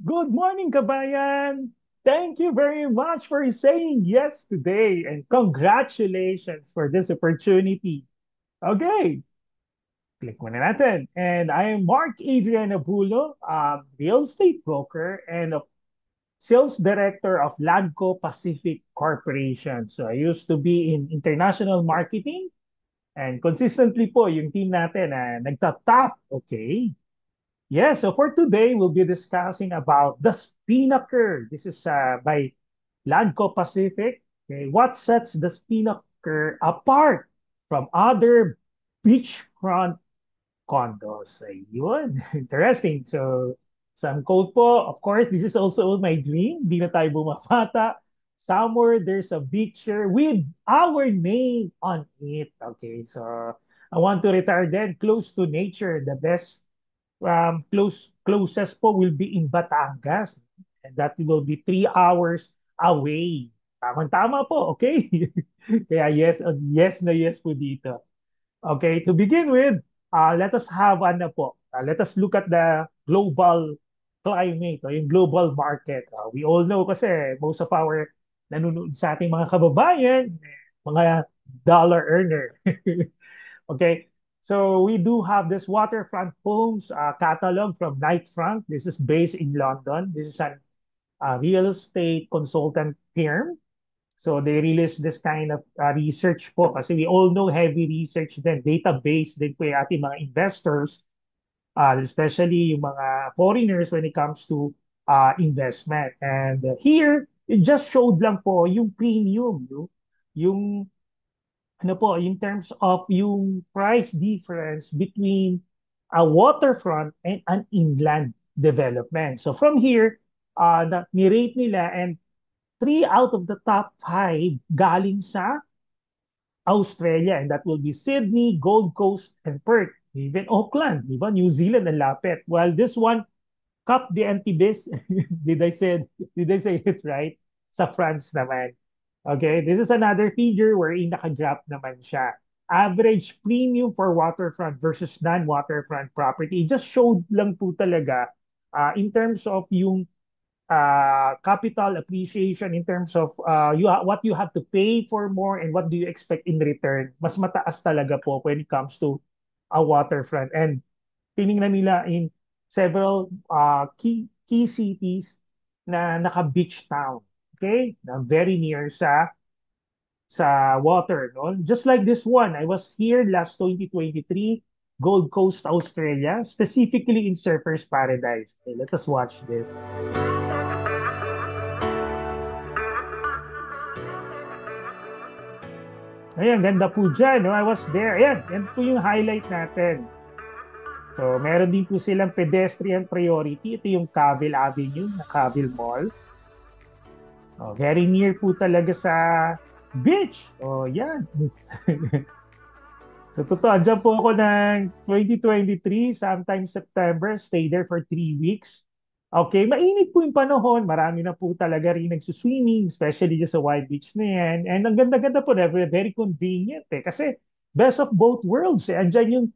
Good morning, kabayan! Thank you very much for saying yes today and congratulations for this opportunity. Okay, click muna natin. And I am Mark Adrian Abulo, real estate broker and a sales director of Ladco Pacific Corporation. So I used to be in international marketing and consistently po yung team natin na nagtatap. Okay. Yeah, so for today, we'll be discussing about the Spinnaker. This is by Ladco Pacific. Okay, what sets the Spinnaker apart from other beachfront condos? Ayun, interesting. So, some quote po, of course, this is also my dream. Di na tayo bumabata. Somewhere there's a picture with our name on it. Okay, so I want to retire then close to nature, the best closest po will be in Batangas. And that will be 3 hours away. Tamang-tama po, okay? Kaya yes, yes na yes po dito. Okay, to begin with, let us have ano po, let us look at the global climate o yung global market. We all know kasi most of our nanonood sa ating mga kababayan, mga dollar earner. Okay, so we do have this waterfront homes catalog from Knight Frank. This is based in London. This is an real estate consultant firm. So they release this kind of research po kasi we all know heavy research din, database din po yung ating mga investors, especially yung mga foreigners when it comes to investment. And here, it just showed lang po yung premium, yung ano po, in terms of yung price difference between a waterfront and an inland development. So from here, ni-rate nila and three out of the top five galing sa Australia, and that will be Sydney, Gold Coast, and Perth. Even Auckland, di ba? New Zealand ang lapit. While this one, Cap de Antibes, did I say it right? Sa France naman. Okay, this is another figure wherein nakagraph naman siya. Average premium for waterfront versus non-waterfront property. It just showed lang po talaga in terms of yung capital appreciation in terms of what you have to pay for more and what do you expect in return. Mas mataas talaga po when it comes to a waterfront. And tiningnan nila in several key cities na naka-beach town. Okay? Na very near sa water, no? Just like this one, I was here last 2023, Gold Coast, Australia, specifically in Surfers Paradise. Okay, let us watch this. Ayan, ganda po dyan, no? I was there. Ayan, yan po yung highlight natin. So, meron din po silang pedestrian priority. Ito yung Cavill Avenue na Cavill Mall. Oh, very near po talaga sa beach. Oh, yan. So, totoo, dyan po ako ng 2023, sometime September, stay there for 3 weeks. Okay, mainit po yung panahon. Marami na po talaga rin nagsuswimming, especially dyan sa White Beach na yan. And ang ganda-ganda po, very convenient eh. Kasi best of both worlds eh. Andyan yung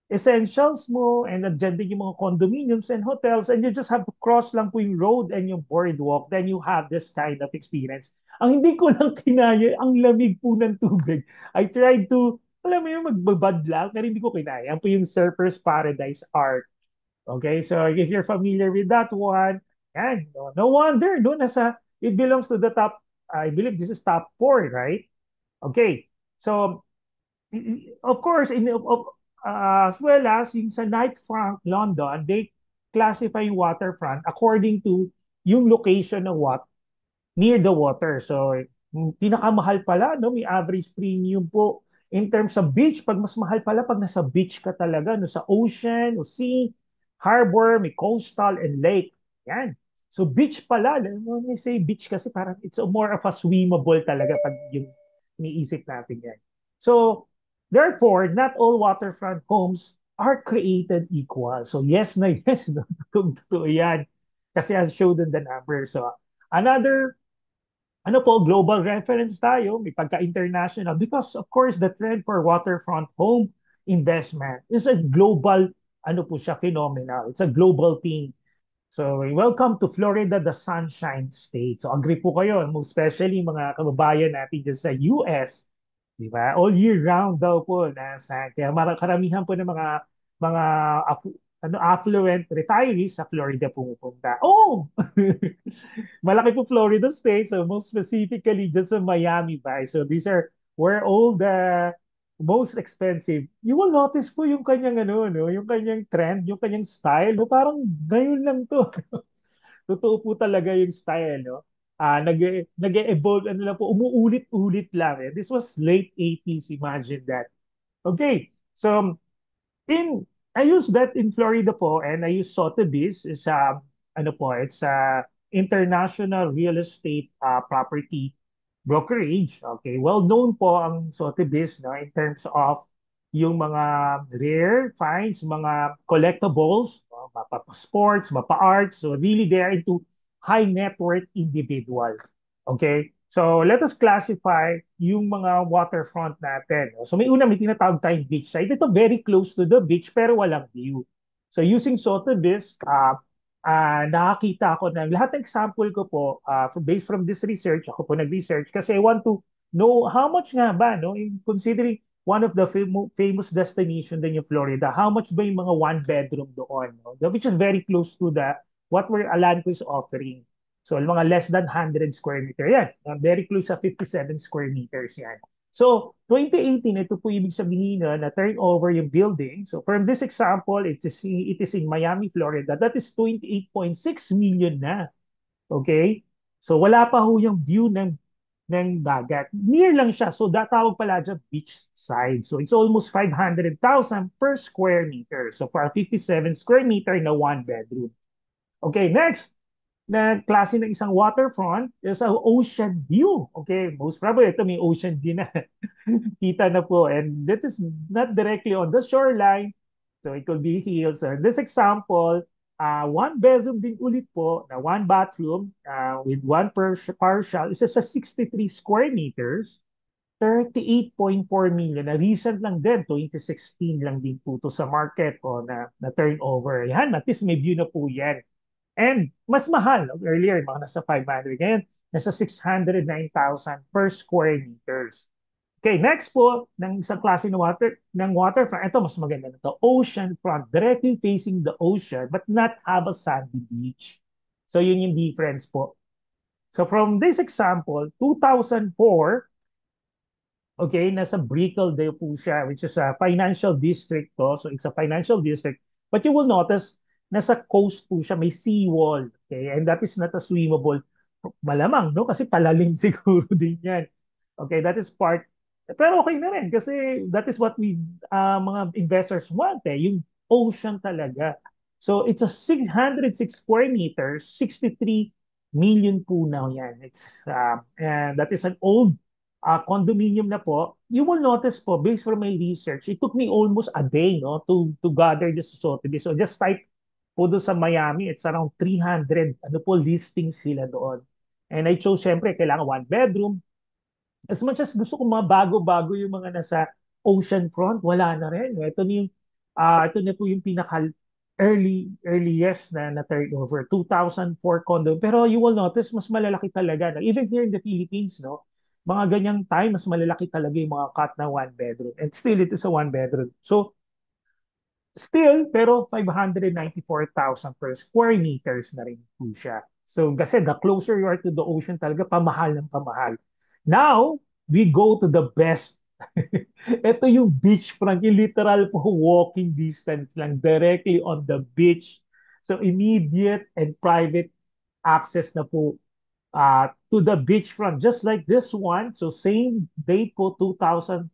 essentials mo and andyan din yung mga condominiums and hotels and you just have to cross lang po yung road and yung boardwalk, then you have this kind of experience. Ang hindi ko lang kinaya, ang lamig po ng tubig. I tried to, alam mo yung magbabad lang, pero hindi ko kinaya. Yan po yung Surfer's Paradise Art. Okay, so if you're familiar with that one, yan, no wonder, no, it belongs to the top, I believe this is top four, right? Okay, so of course, as well as yung sa Knight Frank, London, they classify yung waterfront according to yung location ng what near the water. So, pinakamahal pala, no? May average premium po in terms of beach. Pag mas mahal pala, pag nasa beach ka talaga, no? Sa ocean, o sea, harbor, may coastal and lake. Yan. So, beach pala. When we say beach kasi parang it's more of a swimmable talaga pag yung iniisip natin yan. So, therefore, not all waterfront homes are created equal. So, yes na yes, no? Kung totoo yan. Kasi I showed in the number. So, another ano po, global reference tayo, may pagka-international because of course the trend for waterfront home investment is a global ano po siya phenomenon. It's a global thing. So, welcome to Florida, the Sunshine State. So, agree po kayo, most especially mga kababayan natin dyan sa US, di ba? All year round daw po nasa kaya karamihan po ng mga affluent retirees sa Florida pumupunta. Oh! Malaki po Florida State, so most specifically just sa Miami ba. So these are where all the most expensive. You will notice po yung kanyang ano, no, yung kanyang trend, yung kanyang style, no, parang ngayon lang to. Totoo po talaga yung style, no? Nag-evolve, ano lang po, umuulit-ulit lang. Eh. This was late 80s, imagine that. Okay, so in I use that in Florida po, and I use Sotheby's. Is ano po, it's international real estate property brokerage. Okay, well known po ang Sotheby's, no, in terms of yung mga rare finds, mga collectibles, no, mapa sports, mapa arts. So really they are into high net worth individual. Okay? So let us classify yung mga waterfront natin. No? So may tinatawag tayong beach side. Ito very close to the beach pero walang view. So using Sotheby's, nakakita ako ng lahat ng example ko po based from this research, ako po nag-research kasi I want to know how much nga ba, no? In considering one of the famous destination din yung Florida, how much ba yung mga one bedroom doon, no? Which is very close to the what where Alanco is offering. So, mga less than 100 square meter yan. Very close sa 57 square meters yan. So, 2018, ito po ibig sabihin na turnover yung building. So, from this example, it is in Miami, Florida. That is 28.6 million na. Okay? So, wala pa ho yung view ng dagat. Near lang siya. So, tawag pala dyan beach side. So, it's almost 500,000 per square meter. So, for a 57 square meter na one bedroom. Okay, next na klase ng isang waterfront is ang ocean view. Okay, most probably ito may ocean view na kita na po. And that is not directly on the shoreline. So it could be hills. This example, one bedroom din ulit po na one bathroom with one partial is sa 63 square meters. 38.4 million na recent lang din, 2016 lang din po to sa market o na turnover. Yan, at least may view na po yan. And mas mahal, earlier, mga nasa 500. Ngayon, nasa 609,000 per square meters. Okay, next po, ng isang klase ng waterfront. Ito, mas maganda na ito. Ocean front, directly facing the ocean, but not have a sandy beach. So, yun yung difference po. So, from this example, 2004, okay, nasa Brickell daw po siya, which is a financial district to. So it's a financial district. But you will notice, nasa coast po siya, may seawall. Okay, and that is not a swimmable. Malamang, no? Kasi palalim siguro din yan. Okay, that is part. Pero okay na rin kasi that is what mga investors want eh, yung ocean talaga. So it's a 606 square meters, 63 million po now yan. And that is an old condominium na po. You will notice po, based from my research, it took me almost a day no, to gather this Sotheby's. So just type po doon sa Miami, it's around 300 ano po, listings sila doon. And I chose, syempre, kailangan one bedroom. As much as gusto ko mga bago-bago yung mga nasa ocean front, wala na rin. Ito na po yung pinaka earliest na turnover, 2004 condo. Pero you will notice, mas malalaki talaga. Even here in the Philippines, no, mga ganyang time, mas malalaki talaga yung mga cut na one bedroom. And still, it is a one bedroom. So, still, pero 594,000 per square meters na rin po siya. So, kasi the closer you are to the ocean talaga, pamahal ng pamahal. Now, we go to the best. Ito yung beachfront, yung literal po walking distance lang, directly on the beach. So, immediate and private access na po to the beachfront, just like this one. So, same date po, 2004,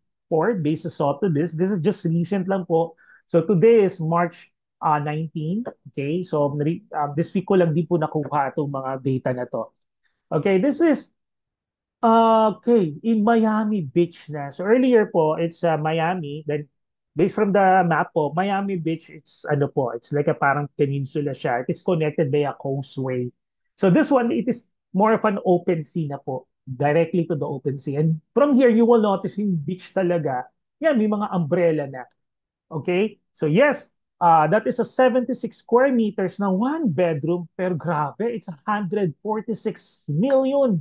based sa Sotheby's. This is just recent lang po. So today is March 19. Okay, so this week ko lang din po nakuha itong mga data na to. Okay, this is okay in Miami Beach na. So earlier po, it's Miami. Then based from the map po, Miami Beach, it's ano po, it's like a parang peninsula siya. It is connected by a causeway. So this one, it is more of an open sea na po, directly to the open sea. And from here, you will notice yung beach talaga. Yan, may mga umbrella na. Okay? So yes, That is a 76 square meters na one bedroom. Pero grabe, it's 146 million.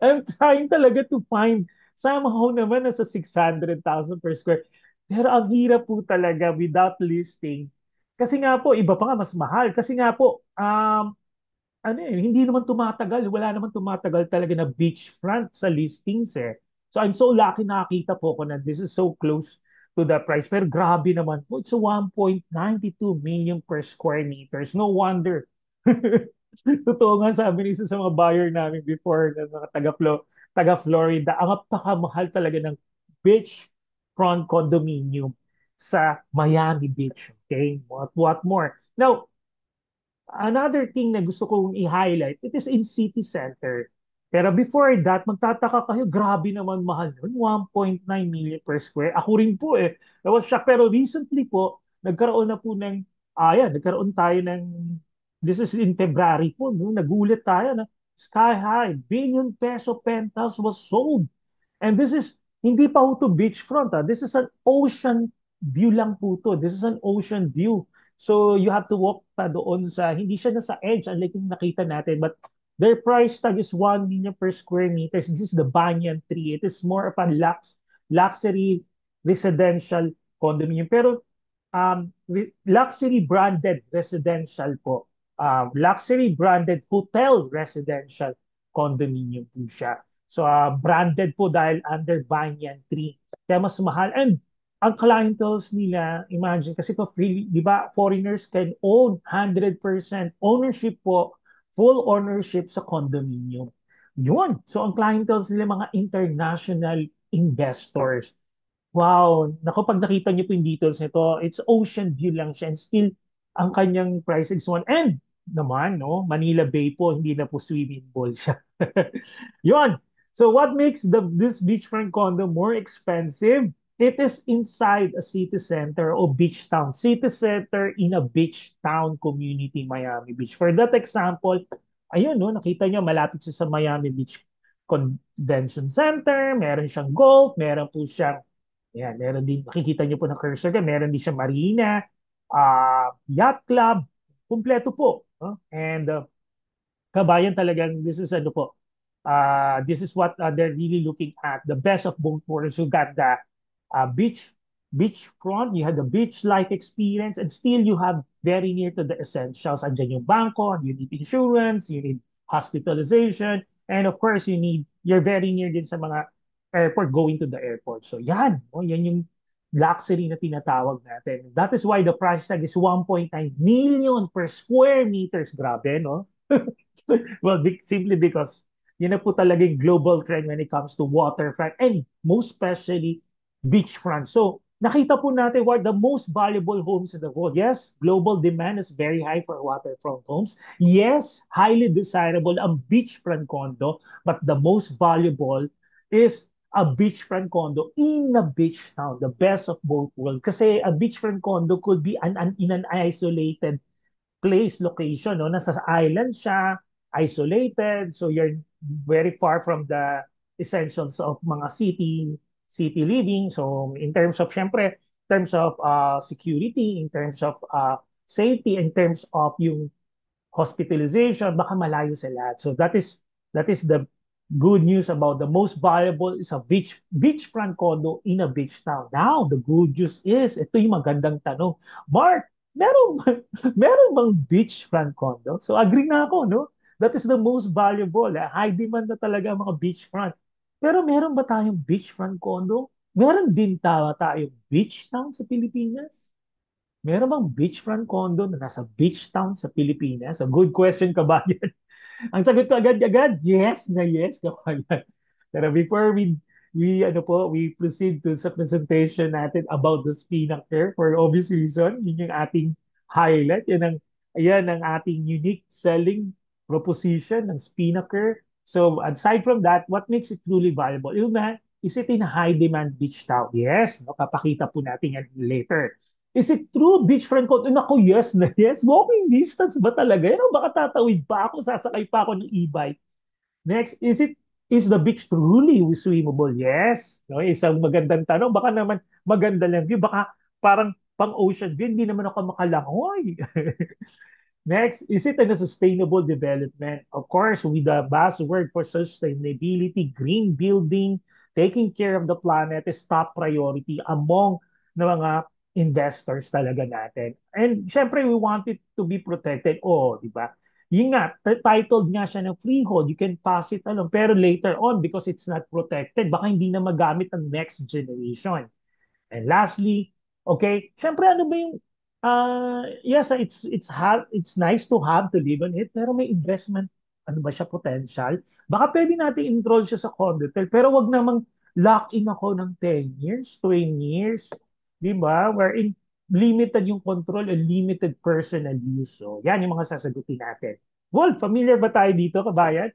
I'm trying talaga to find somehow naman nasa 600,000 per square. Pero ang hirap po talaga without listing. Kasi nga po, iba pa nga mas mahal. Kasi nga po, ano eh, hindi naman tumatagal. Wala naman tumatagal talaga na beachfront sa listings eh. So I'm so lucky nakakita po ko na this is so close to the price. Pero grabe naman po, it's 1.92 million per square meters. No wonder. Totoo nga sabi ni isa sa mga buyer namin before ng mga taga Florida, ang napakamahal talaga ng beachfront condominium sa Miami Beach. Okay? What more? Now, another thing na gusto kong i-highlight, it is in city center. Pero before that, magtataka kayo, grabe naman mahal nun, 1.9 million per square. Ako rin po eh. I was shocked. Pero recently po, nagkaroon na po ng, nagkaroon tayo ng, this is in February po, no? Nagulat tayo na sky high, billion peso penthouse was sold. And this is, hindi pa ho to beachfront. This is an ocean view lang po to. This is an ocean view. So you have to walk pa doon sa, hindi siya nasa edge, unlike yung nakita natin. But their price tag is 1 million per square meters. This is the Banyan Tree. It is more of a luxury residential condominium. Pero luxury branded residential po. Luxury branded hotel residential condominium po siya. So branded po dahil under Banyan Tree. Kaya mas mahal. And ang clientels nila, imagine, kasi po free, di ba, foreigners can own 100% ownership po, full ownership sa condominium. Yun. So ang clientels nila, mga international investors. Wow. Naku, pag nakita niyo po yung details nito, it's ocean view lang siya and still ang kanyang price is one. And naman, no, Manila Bay po, hindi na po swimming pool siya. Yun. So what makes this beachfront condo more expensive? It is inside a city center o beach town. City center in a beach town community, Miami Beach. For that example, ayun, no, nakita niyo malapit siya sa Miami Beach Convention Center, meron siyang golf, meron po siyang yan, meron din, makikita niyo po ng cursor ka, meron din siya marina, yacht club, kumpleto po. No? And kabayan talagang, this is ano po, this is what they're really looking at, the best of both worlds. You got the beach front, you had the beach life experience, and still you have very near to the essentials. Andyan yung bangko, you need insurance, you need hospitalization, and of course, you're very near din sa mga airport, going to the airport. So yan, oh, yan yung luxury na tinatawag natin. That is why the price tag is 1.9 million per square meters. Grabe, no? Well, simply because yun na po talaga yung global trend when it comes to waterfront and most especially beachfront. So, nakita po natin what the most valuable homes in the world. Yes, global demand is very high for waterfront homes. Yes, highly desirable ang beachfront condo, but the most valuable is a beachfront condo in a beach town, the best of both worlds. Kasi a beachfront condo could be in an isolated place, location, no? Nasa island siya, isolated, so you're very far from the essentials of mga city living. So in terms of, syempre, in terms of security, in terms of safety, in terms of yung hospitalization, baka malayo sa lahat. So that is the good news about the most valuable is a beachfront condo in a beach town. Now, the good news is, ito yung magandang tanong. Mark, meron bang beachfront condo? So agree na ako, no? That is the most valuable. High demand na talaga ang mga beachfront. Pero meron ba tayong beachfront condo? Meron din tayong beach town sa Pilipinas? Meron bang beachfront condo na nasa beach town sa Pilipinas? A good question, kabayan. Ang sagot ko agad-agad, yes na yes, kabayan. Pero before we proceed to sa presentation natin about the Spinnaker for obvious reason, yun yung ating highlight, ayan ang ating unique selling proposition ng Spinnaker. So aside from that, what makes it truly valuable? Is it in a high demand beach town? Yes, no, papakita po natin yan later. Is it true beachfront condo? Naku, yes na yes. Walking distance ba talaga? Yan o baka tatawid pa ako, sasakay pa ako ng e-bike. Next, is the beach truly swimmable? Yes. No, isang magandang tanong. Baka naman maganda lang view. Baka parang pang ocean view, hindi naman ako makalangoy. Next, is it a sustainable development? Of course, with the buzzword for sustainability, green building, taking care of the planet is top priority among ng mga investors talaga natin. And syempre, we want it to be protected. Oh, di ba? Yun nga, titled nga siya ng freehold. You can pass it along. Pero later on, because it's not protected, baka hindi na magamit ng next generation. And lastly, okay, syempre ano ba yung yes, it's nice to have to live on it, pero may investment ano ba siya potential? Baka pwede natin enroll siya sa Condotel, pero wag namang lock in ako ng 10 years, 20 years, di ba? Wherein limited yung control and limited personal use. So, yan yung mga sasagutin natin. Wolf, familiar ba tayo dito, kabayan?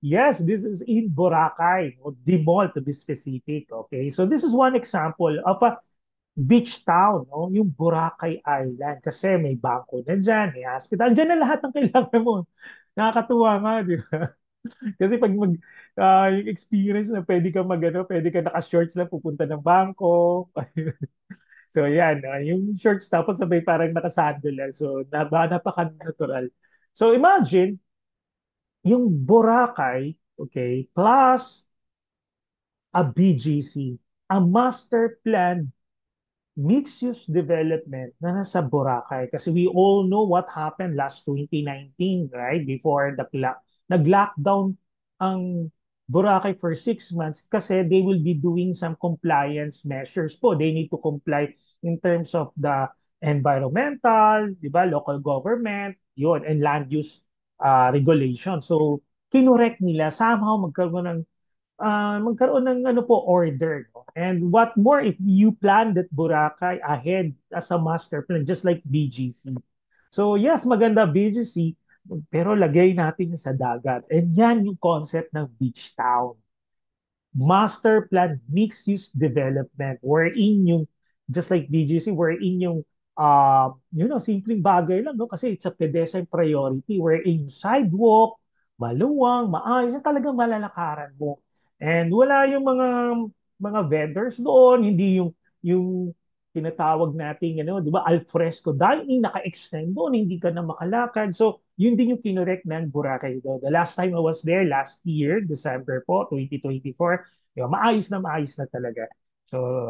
Yes, this is in Boracay, o Dimol to be specific. Okay, so this is one example of a beach town, no? Yung Boracay Island. Kasi may bangko na dyan, may hospital. Dyan na lahat ng kailangan mo. Nakakatuwa nga, di ba? Kasi pag yung experience na pwede ka pwede ka naka-shorts lang pupunta ng bangko. So yan, yung shorts tapos sabay parang naka-sandal lang. So napaka-natural. So imagine, yung Boracay, okay, plus a BGC, a master plan mixed-use development na nasa Boracay. Kasi we all know what happened last 2019, right? Before nag-lockdown ang Boracay for 6 months kasi they will be doing some compliance measures po. They need to comply in terms of the environmental, di ba, local government, yun, and land use regulation. So, kinorek nila, somehow magkaroon ng ano po order, no? And what more if you plan that Boracay ahead as a master plan just like BGC. So yes, maganda BGC, pero lagay natin sa dagat. And yan yung concept ng beach town. Master plan mixed-use development wherein yung just like BGC wherein yung simpleng bagay lang no kasi it's a pedestrian priority wherein yung sidewalk maluwang, maayos, yan talagang malalakaran mo. And wala yung mga vendors doon, hindi yung tinatawag nating di ba, alfresco dining naka-extend doon, hindi ka na makalakad. So, yun din yung kinorek ng Boracay doon. The last time I was there, last year, December po, 2024, maayos na talaga. So,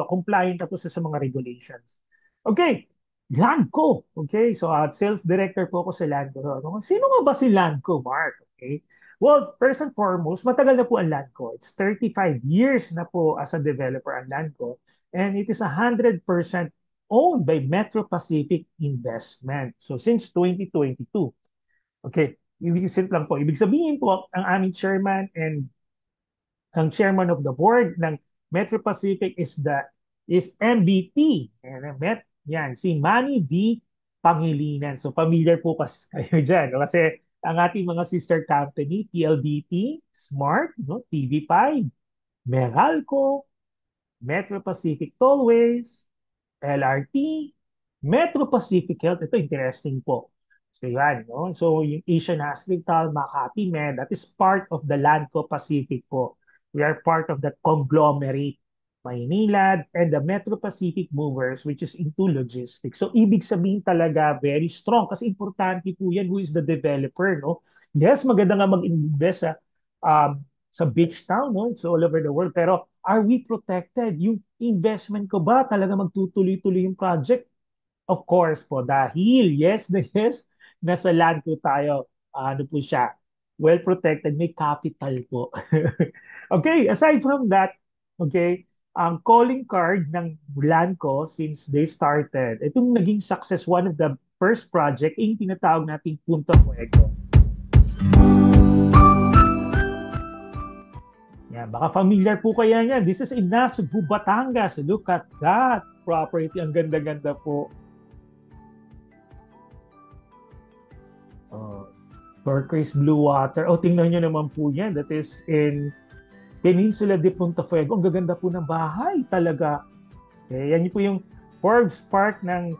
compliant na po sa mga regulations. Okay, Landco. Okay, so sales director po ako sa Landco. Ano? Sino nga ba si Landco, Mark? Okay. Well, first and foremost, matagal na po ang Landco. It's 35 years na po as a developer ang Landco. And it is 100% owned by Metro Pacific Investment. So, since 2022. Okay, ibig lang po. Ibig sabihin po, ang aming chairman and ang chairman of the board ng Metro Pacific is MVP. Yan, si Manny V. Pangilinan. So familiar po kasi kayo dyan. No? Kasi ang ating mga sister company, PLDT, Smart, no? TV5, Meralco, Metro Pacific Tollways, LRT, Metro Pacific Health. Ito interesting po. So yan, no? So yung Asian Hospital, Makati Med, that is part of the Landco Pacific po. We are part of that conglomerate, Maynilad, and the Metro Pacific Movers, which is into logistics. So ibig sabihin talaga very strong kasi importante po yan who is the developer, no? Yes, maganda nga mag-invest sa beach town, no? It's all over the world. Pero are we protected? Yung investment ko ba talaga magtutuloy-tuloy yung project? Of course po, dahil yes na yes, nasa land po tayo. Ano po siya? Well protected, may capital po. Okay, aside from that, okay, ang calling card ng land ko since they started, itong naging success, one of the first project, yung tinatawag nating Punto Fuego. Yan, baka familiar po kaya niyan. This is in Nasugbu, Batangas. Look at that property. Ang ganda-ganda po. Turquoise blue water. Tingnan nyo naman po yan. That is in Peninsula de Punta Fuego. Ang gaganda po ng bahay talaga. Yan po yung Forbes Park ng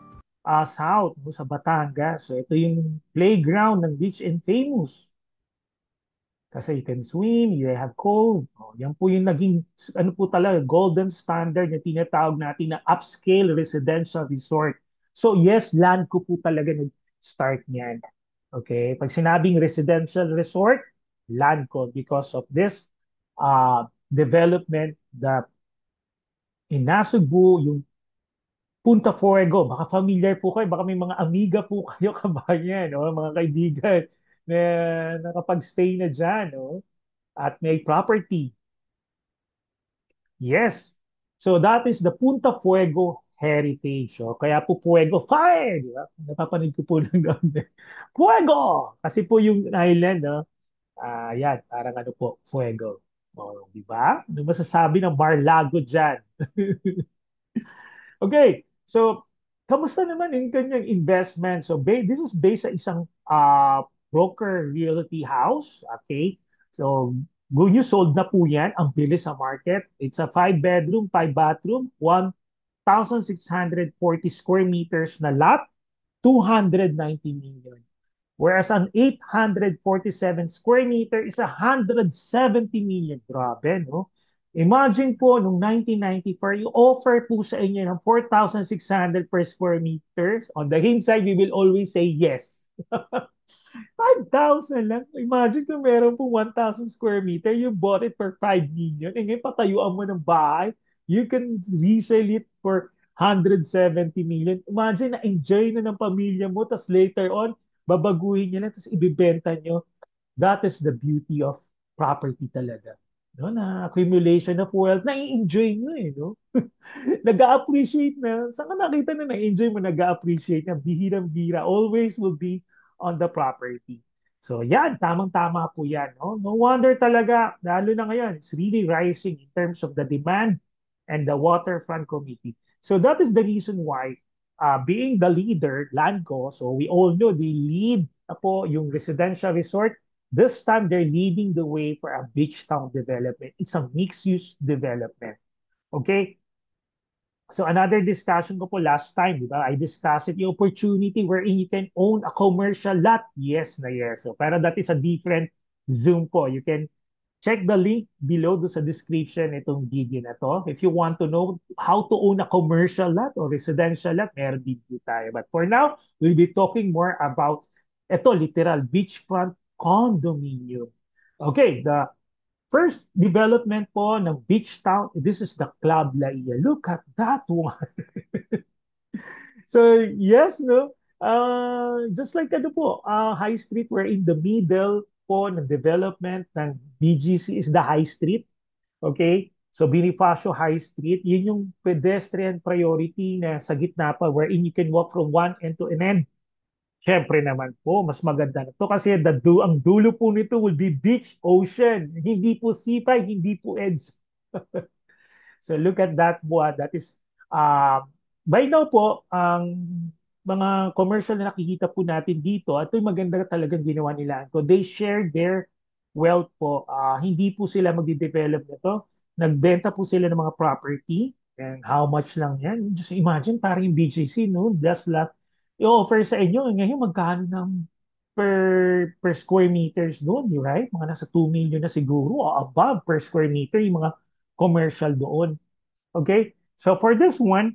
South sa Batangas. So ito yung playground ng Beach and Famous. Kasi you can swim, you have cove. Oh, yan po yung naging, ano po talaga, golden standard na tinatawag natin na upscale residential resort. So yes, land ko po talaga nag-start niyan. Okay? Pag sinabing residential resort, land ko because of this development that in Nasugbu, yung Punta Fuego. Baka familiar po kayo, baka may mga amiga po kayo kabayan, no? Mga kaibigan na nakapag-stay na dyan, no? At may property. Yes. So that is the Punta Fuego Heritage. Oh. Kaya po Fuego Fire. Di ba? Napapanood ko po lang doon. Fuego! Kasi po yung island, no? Yan, parang ano po, Fuego. Oh, di ba? Ano masasabi ng Barlago dyan? Okay, so kamusta naman yung kanyang investment? So this is based sa isang broker realty house. Okay, so good news, sold na po yan. Ang bilis sa market. It's a 5 bedroom, 5 bathroom, 1,640 square meters na lot, 290 million. Whereas an 847 square meter is 170 million. Grabe, no? Imagine po, nung 1994, yung offer po sa inyo ng 4,600 per square meters. On the hindsight, we will always say yes. 5,000 lang. Imagine kung meron po 1,000 square meter, you bought it for 5 million. E ngayon, patayuan mo ng bahay, you can resell it for 170 million. Imagine, na-enjoy na ng pamilya mo, tapos later on, babaguhin niya lang, tapos ibibenta nyo. That is the beauty of property talaga. No, na accumulation of wealth, na-enjoy nyo eh, no? Nag-appreciate na. Saan ka nakita na na-enjoy mo, nag-appreciate na bihirang-bira always will be on the property. So yan, tamang-tama po yan. No? No wonder talaga, lalo na ngayon, it's really rising in terms of the demand and the waterfront committee. So that is the reason why being the leader, Landco, so we all know they lead po yung residential resort. This time they're leading the way for a beach town development. It's a mixed-use development. Okay? So another discussion ko po last time, di ba? I discussed it, yung opportunity wherein you can own a commercial lot. Yes na yes. So, pero that is a different Zoom po. You can check the link below do sa description itong video na to. If you want to know how to own a commercial lot or residential lot, meron video tayo. But for now, we'll be talking more about ito, literal beachfront condominium. Okay, the first development po ng beach town, this is the Club Laia. Look at that one. So, yes, no? Just like ano po, High Street, we're in the middle po ng development ng BGC is the High Street. Okay? So, Bonifacio High Street, yun yung pedestrian priority na sa gitna pa wherein you can walk from one end to an end. Siyempre naman po, mas maganda na to kasi ang dulo po nito will be beach, ocean. Hindi po C5, hindi po EDS. So look at that buwan. That is, by now po, ang mga commercial na nakikita po natin dito, ito yung maganda talagang ginawa nila. So they share their wealth po. Hindi po sila magde-develop nito. Nagbenta po sila ng mga property. And how much lang yan? Just imagine, parang yung BGC, no? That's lot. I-offer sa inyo, ngayon magkano ng per square meters doon, right? Mga nasa 2 million na siguro, o above per square meter, yung mga commercial doon. Okay? So for this one,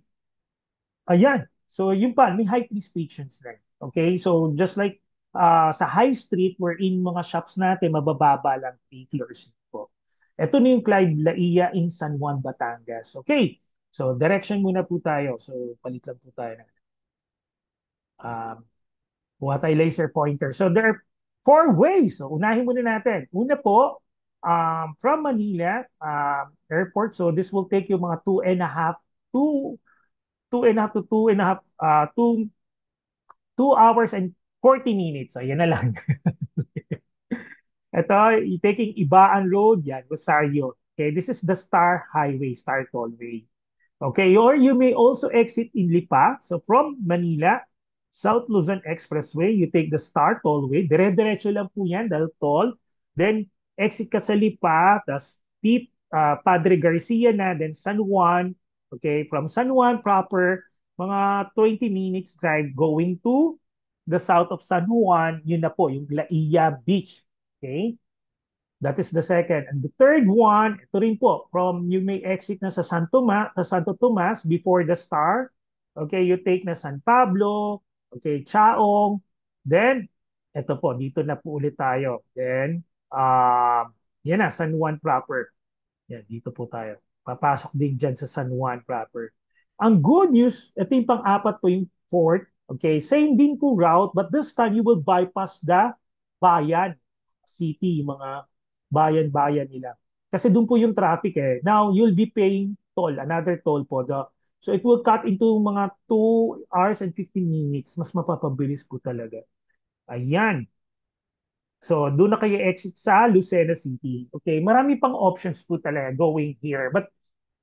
ayan. So yun pa, may height restrictions rin. Okay? So just like sa high street, wherein mga shops natin, mabababa lang 3 floors po. Ito na yung Clive Laia in San Juan, Batangas. Okay? So direction muna po tayo. So palit lang po tayo ng um, kuha tayo laser pointer. So there are 4 ways. So unahin muna natin. Una po, from Manila airport. So this will take you mga 2 hours and 40 minutes. So yan na lang. Ito, taking Ibaan Road, yan, Rosario. Okay, this is the Star Highway, Star Tollway. Okay, or you may also exit in Lipa. So from Manila, South Luzon Expressway, you take the Star Tollway. Dire-diretso lang po yan dahil toll. Then exit ka sa Lipa, tas Padre Garcia na, then San Juan. Okay, from San Juan proper, mga 20 minutes drive going to the south of San Juan, yun na po, yung Laia Beach. Okay? That is the second. And the third one, ito rin po, from you may exit na sa Santo Tomas before the star. Okay, you take na San Pablo, okay, Chaong. Then, ito po, dito na po ulit tayo. Then, yan na, San Juan proper. Yan, dito po tayo. Papasok din dyan sa San Juan proper. Ang good news, ito yung pang-apat po yung fourth. Okay, same din po route, but this time you will bypass the bayan, city, yung mga bayan-bayan nila. Kasi doon po yung traffic eh. Now, you'll be paying toll, another toll po. So it will cut into mga 2 hours and 15 minutes. Mas mapapabilis po talaga. Ayan. So, doon na kayo exit sa Lucena City. Okay, marami pang options po talaga going here. But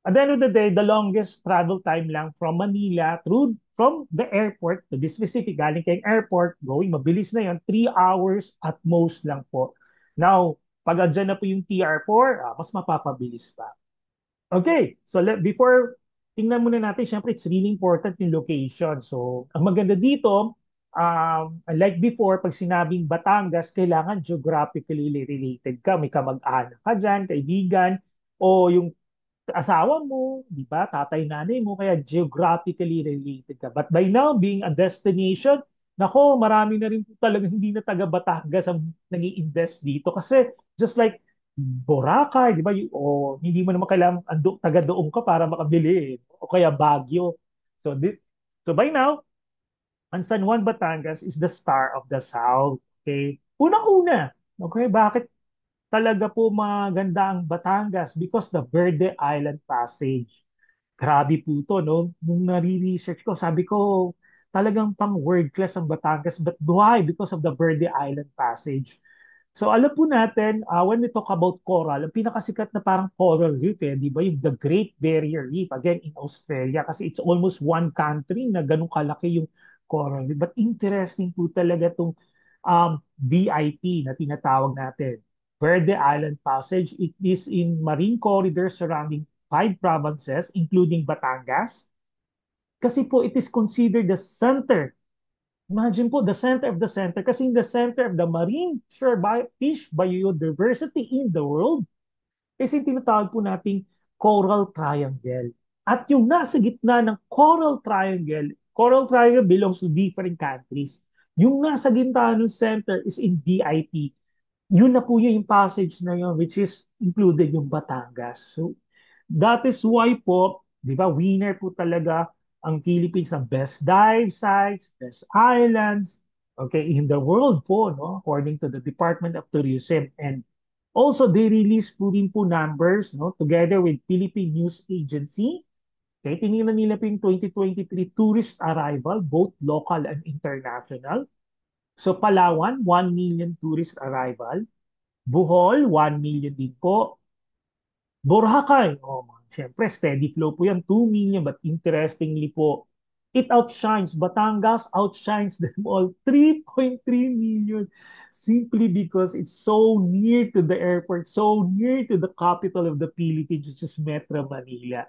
at the end of the day, the longest travel time lang from Manila through from the airport, to be specific, galing kayong airport, going, mabilis na yon 3 hours at most lang po. Now, pag andyan na po yung TR4, mas mapapabilis pa. Okay, so before tingnan muna natin, syempre it's really important yung location. So, ang maganda dito, unlike before, pag sinabing Batangas, kailangan geographically related ka. May kamag-anak ka dyan, kaibigan, o yung asawa mo, di ba? Tatay, nanay mo, kaya geographically related ka. But by now, being a destination, nako, marami na rin po talaga hindi na taga Batangas ang nag invest dito. Kasi just like Boracay, di ba? O hindi mo naman kailangan taga doon ka para makabili. O kaya Baguio. So, so by now, ang San Juan, Batangas is the star of the South. Okay? Una-una. Okay? Bakit talaga po maganda ang Batangas? Because the Verde Island Passage. Grabe po to, no? Nung nare-research ko, sabi ko, talagang pang world class ang Batangas. But why? Because of the Verde Island Passage. So alam po natin, when we talk about coral, ang pinakasikat na parang coral reef, di ba? Yung the Great Barrier Reef, again, in Australia, kasi it's almost one country na ganun kalaki yung coral reef. But interesting po talaga itong VIP na tinatawag natin. Verde Island Passage, it is in marine corridor surrounding 5 provinces, including Batangas. Kasi po, it is considered the center. Imagine po, the center of the center. Kasi the center of the marine fish biodiversity in the world is yung tinatawag po nating Coral Triangle. At yung nasa gitna ng Coral Triangle belongs to different countries. Yung nasa gitna ng center is in BIP. Yun na po yung passage na yun, which is included yung Batangas. So, that is why po, di ba, winner po talaga ang Philippines sa best dive sites, best islands, okay, in the world po, no, according to the Department of Tourism. And also, they release po rin po numbers, no, together with Philippine News Agency. Okay, tinignan nila po yung 2023 tourist arrival, both local and international. So, Palawan, 1 million tourist arrival. Bohol, 1 million din po. Boracay, syempre steady flow po yan, 2 million. But interestingly po, it outshines, Batangas outshines them all, 3.3 million. Simply because it's so near to the airport, so near to the capital of the Philippines, which is Metro Manila.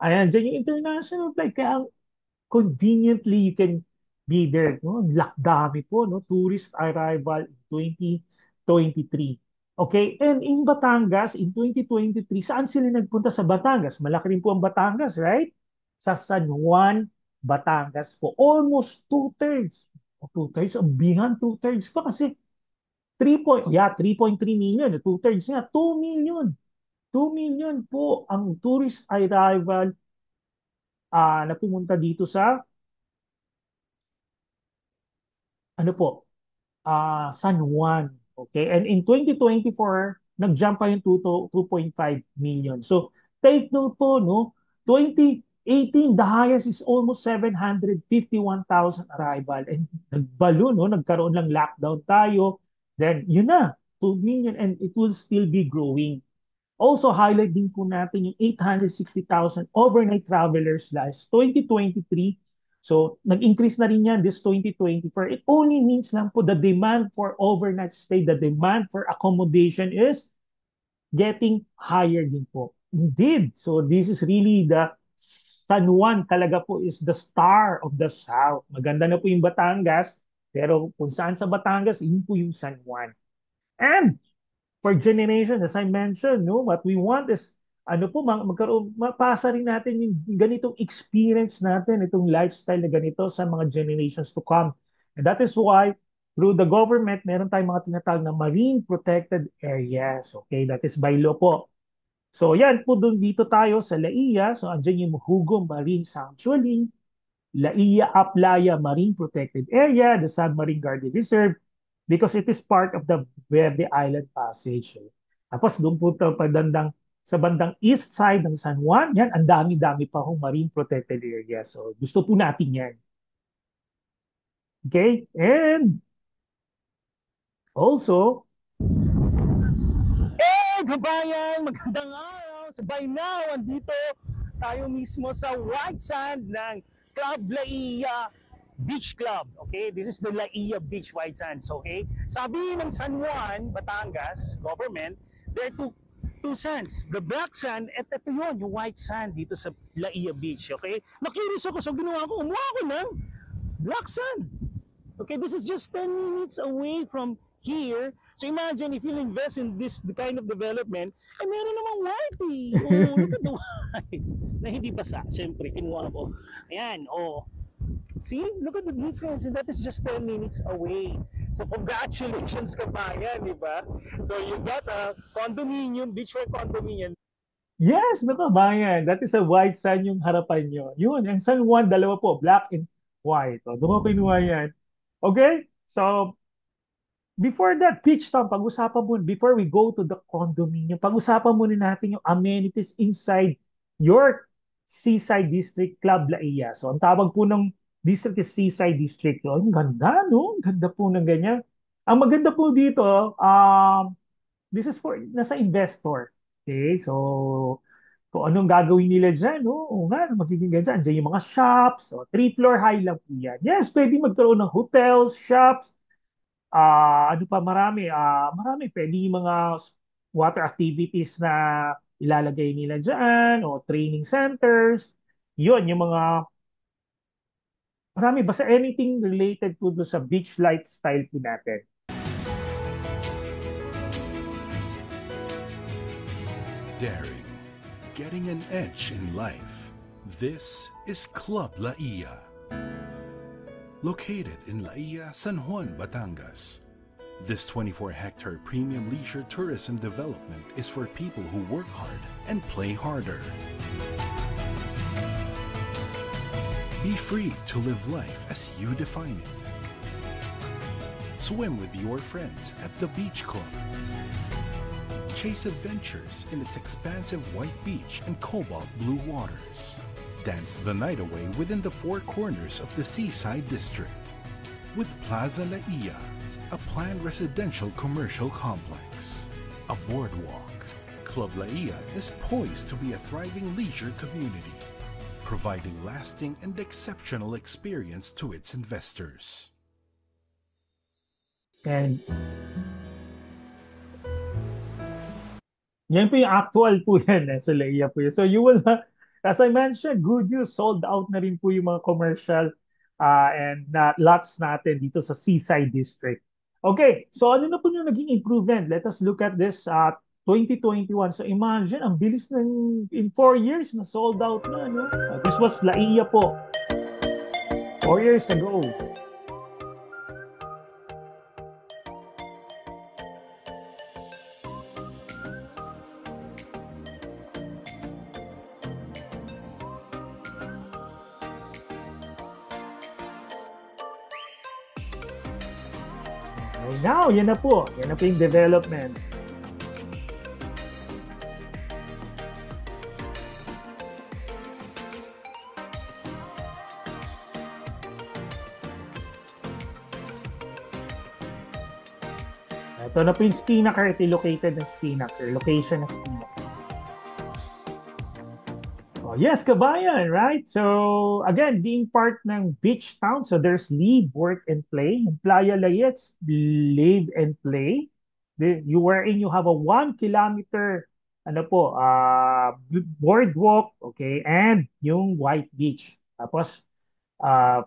Ayan, dyan yung international flight. Kaya conveniently you can be there. No? Lakdami po, no? Tourist arrival in 2023. Okay, and in Batangas, in 2023, saan sila nagpunta sa Batangas? Malaki rin po ang Batangas, right? Sa San Juan, Batangas po. Almost two-thirds. O two-thirds, beyond two-thirds pa kasi 3.3 million. Two-thirds nga, 2 million. 2 million po ang tourist arrival na pumunta dito sa ano po, San Juan. Okay? And in 2024, nag-jump pa yung 2.5 million. So, take note po, no? 2018, the highest is almost 751,000 arrival. And nagbalo, no? Nagkaroon lang lockdown tayo. Then, yun na, 2 million and it will still be growing. Also, highlight din po natin yung 860,000 overnight travelers last 2023. So, nag-increase na rin yan this 2024. It only means lang po the demand for overnight stay, the demand for accommodation is getting higher din po. Indeed. So, this is really the San Juan talaga po is the star of the South. Maganda na po yung Batangas, pero kung saan sa Batangas, yun po yung San Juan. And for generation, as I mentioned, no, what we want is ano po, magkaroon, mapasa rin natin yung ganitong experience natin, itong lifestyle na ganito sa mga generations to come. And that is why, through the government, meron tayong mga tinatawag na marine protected areas. Okay, that is by law po. So yan po dun dito tayo sa Laia. So andyan yung Hugong Marine Sanctuary, Laia Aplaya Marine Protected Area, the Submarine Guardian Reserve, because it is part of the Verde Island Passage. Tapos doon po ito sa bandang east side ng San Juan, yan, ang dami-dami pa hong marine protected area. So gusto po natin yan. Okay? And also, Kabayan, magandang araw. So by now, andito tayo mismo sa white sand ng Club Laia Beach Club. Okay, this is the Laia Beach White Sands. Okay, sabi ng San Juan, Batangas government, there are two sands, the black sand at ito yun, yung white sand dito sa Laia Beach. Okay, na-curious ako, so ginawa ko, umuha ko ng black sand. Okay, this is just 10 minutes away from here. So imagine if you'll invest in this kind of development, eh meron namang white eh. Oh, look at the white. Na hindi basa, syempre, kinuha ko. Ayan, oh. See, look at the difference, and that is just 10 minutes away. So congratulations kabayan, di ba? So you got a condominium, beachfront condominium. yes, nako bayan, that is a white sand yung harapan nyo. Yun, ang San Juan, dalawa po, black and white. O, doon mo kinuha yan. Okay? So, before that, Peach Town, pag-usapan mo, before we go to the condominium, pag-usapan muna natin yung amenities inside your Seaside District Club Laia. So, ang tawag po ng district is Seaside District. So, ang ganda, no? Ang ganda po ng ganyan. Ang maganda po dito, this is for, nasa investor. Okay, so, kung anong gagawin nila dyan, no? O nga, magiging ganyan. Diyan yung mga shops, so, three floor high lang po yan. Yes, pwede magkaroon ng hotels, shops, ano pa marami pwede yung mga water activities na ilalagay nila diyan o training centers. Yun, yung mga marami basta anything related to sa beach lifestyle po natin. Daring, getting an edge in life. This is Club Laia. Located in Laia, San Juan, Batangas. This 24-hectare premium leisure tourism development is for people who work hard and play harder. Be free to live life as you define it. Swim with your friends at the beach club. Chase adventures in its expansive white beach and cobalt blue waters. Dance the night away within the four corners of the Seaside District. With Plaza Laia, a planned residential commercial complex, a boardwalk, Club Laia is poised to be a thriving leisure community, providing lasting and exceptional experience to its investors. And yan po yung actual po yan sa Laia po yun. So you will, as I mentioned, good news, sold out na rin po yung mga commercial and lots natin dito sa Seaside District. Okay, so ano na po yung naging improvement? Let us look at this 2021. So imagine, ang bilis in 4 years na sold out na. No? This was Laia po. 4 years ago. Okay, now, yan na po. Yan na po yung development. Ito na po yung Spinnaker. Ito located ng Spinnaker. Location ng Spinnaker. Oh, yes, kabayan, right? So, again, being part ng beach town, so there's live, work, and play. In Playa Layets, live and play. You have a 1 kilometer, ano po, boardwalk, okay, and yung white beach. Tapos,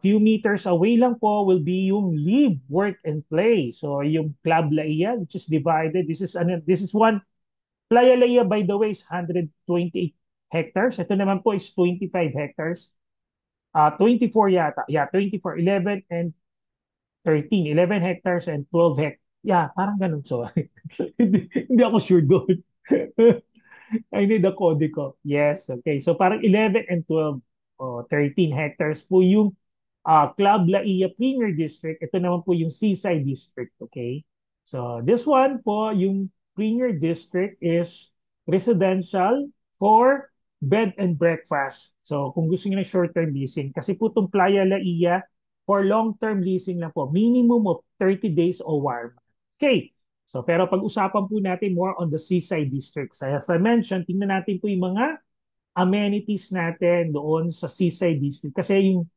Few meters away lang po will be yung live, work, and play. So yung Club Laia, which is divided. This is one. Playa Laia, by the way, is 128 hectares. Ito naman po is 25 hectares. 24 yata. Yeah, 24, 11, and 13. 11 hectares and 12 hectares. Yeah, parang ganun. So, hindi ako sure doon. I need the code ko. Yes, okay. So parang 11 and 12 o 13 hectares po yung Club Laia Premier District. Ito naman po yung Seaside District, okay? So this one po, yung Premier District is residential for bed and breakfast. So kung gusto niyo ng short-term leasing, kasi po itong Playa Laia, for long-term leasing lang po, minimum of 30 days o warm. Okay, so, pero pag-usapan po natin more on the seaside districts. As I mentioned, tingnan natin po yung mga amenities natin doon sa seaside district. Kasi yung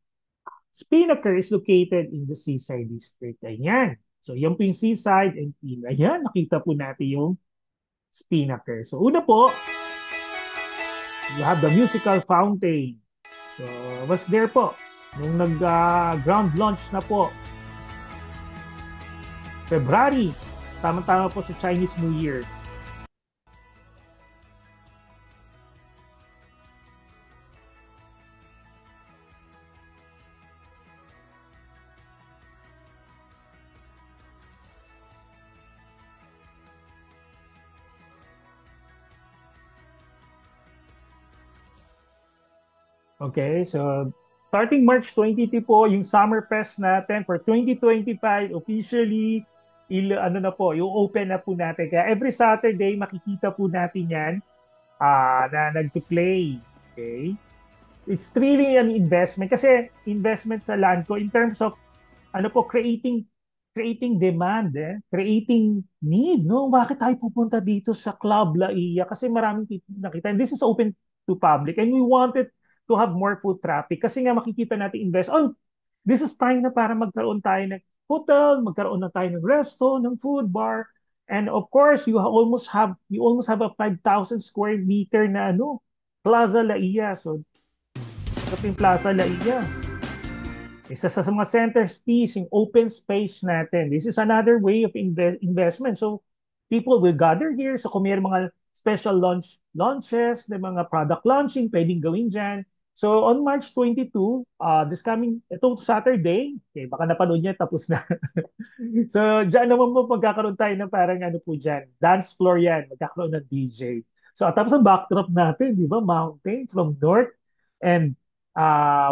Spinnaker is located in the seaside district. Ayan. So, yan po yung seaside and ayan, nakita po natin yung Spinnaker. So, una po, you have the musical fountain. So, was there po. Nung nag-ground launch na po, February, tama-tama po sa Chinese New Year. Okay, so starting March 22 po, yung Summer Fest natin for 2025 officially ano na po, yung open na po natin. Kaya every Saturday makikita po natin 'yan na nagto-play. Okay? It's really an investment kasi investment sa land ko in terms of ano po creating demand, creating need, no? Bakit tayo pupunta dito sa Club Laia? Kasi maraming nakita. And this is open to public and we wanted to have more foot traffic kasi nga makikita natin invest. Oh, this is time na para magkaroon tayo ng hotel, magkaroon na tayo ng resto, ng food bar. And of course, you almost have a 5,000 square meter na ano, Plaza Laia. So, ito yung Plaza Laia. Isa sa mga centerpiece, yung open space natin. This is another way of investment. So, people will gather here. So, kung may mga special launches, na mga product launching, pwedeng gawin dyan. So, on March 22, itong Saturday, okay, baka napanood niya, tapos na. So, dyan naman po magkakaroon tayo ng parang ano po dyan, dance floor yan, magkakaroon ng DJ. So, tapos ang backdrop natin, di ba, mountain from north and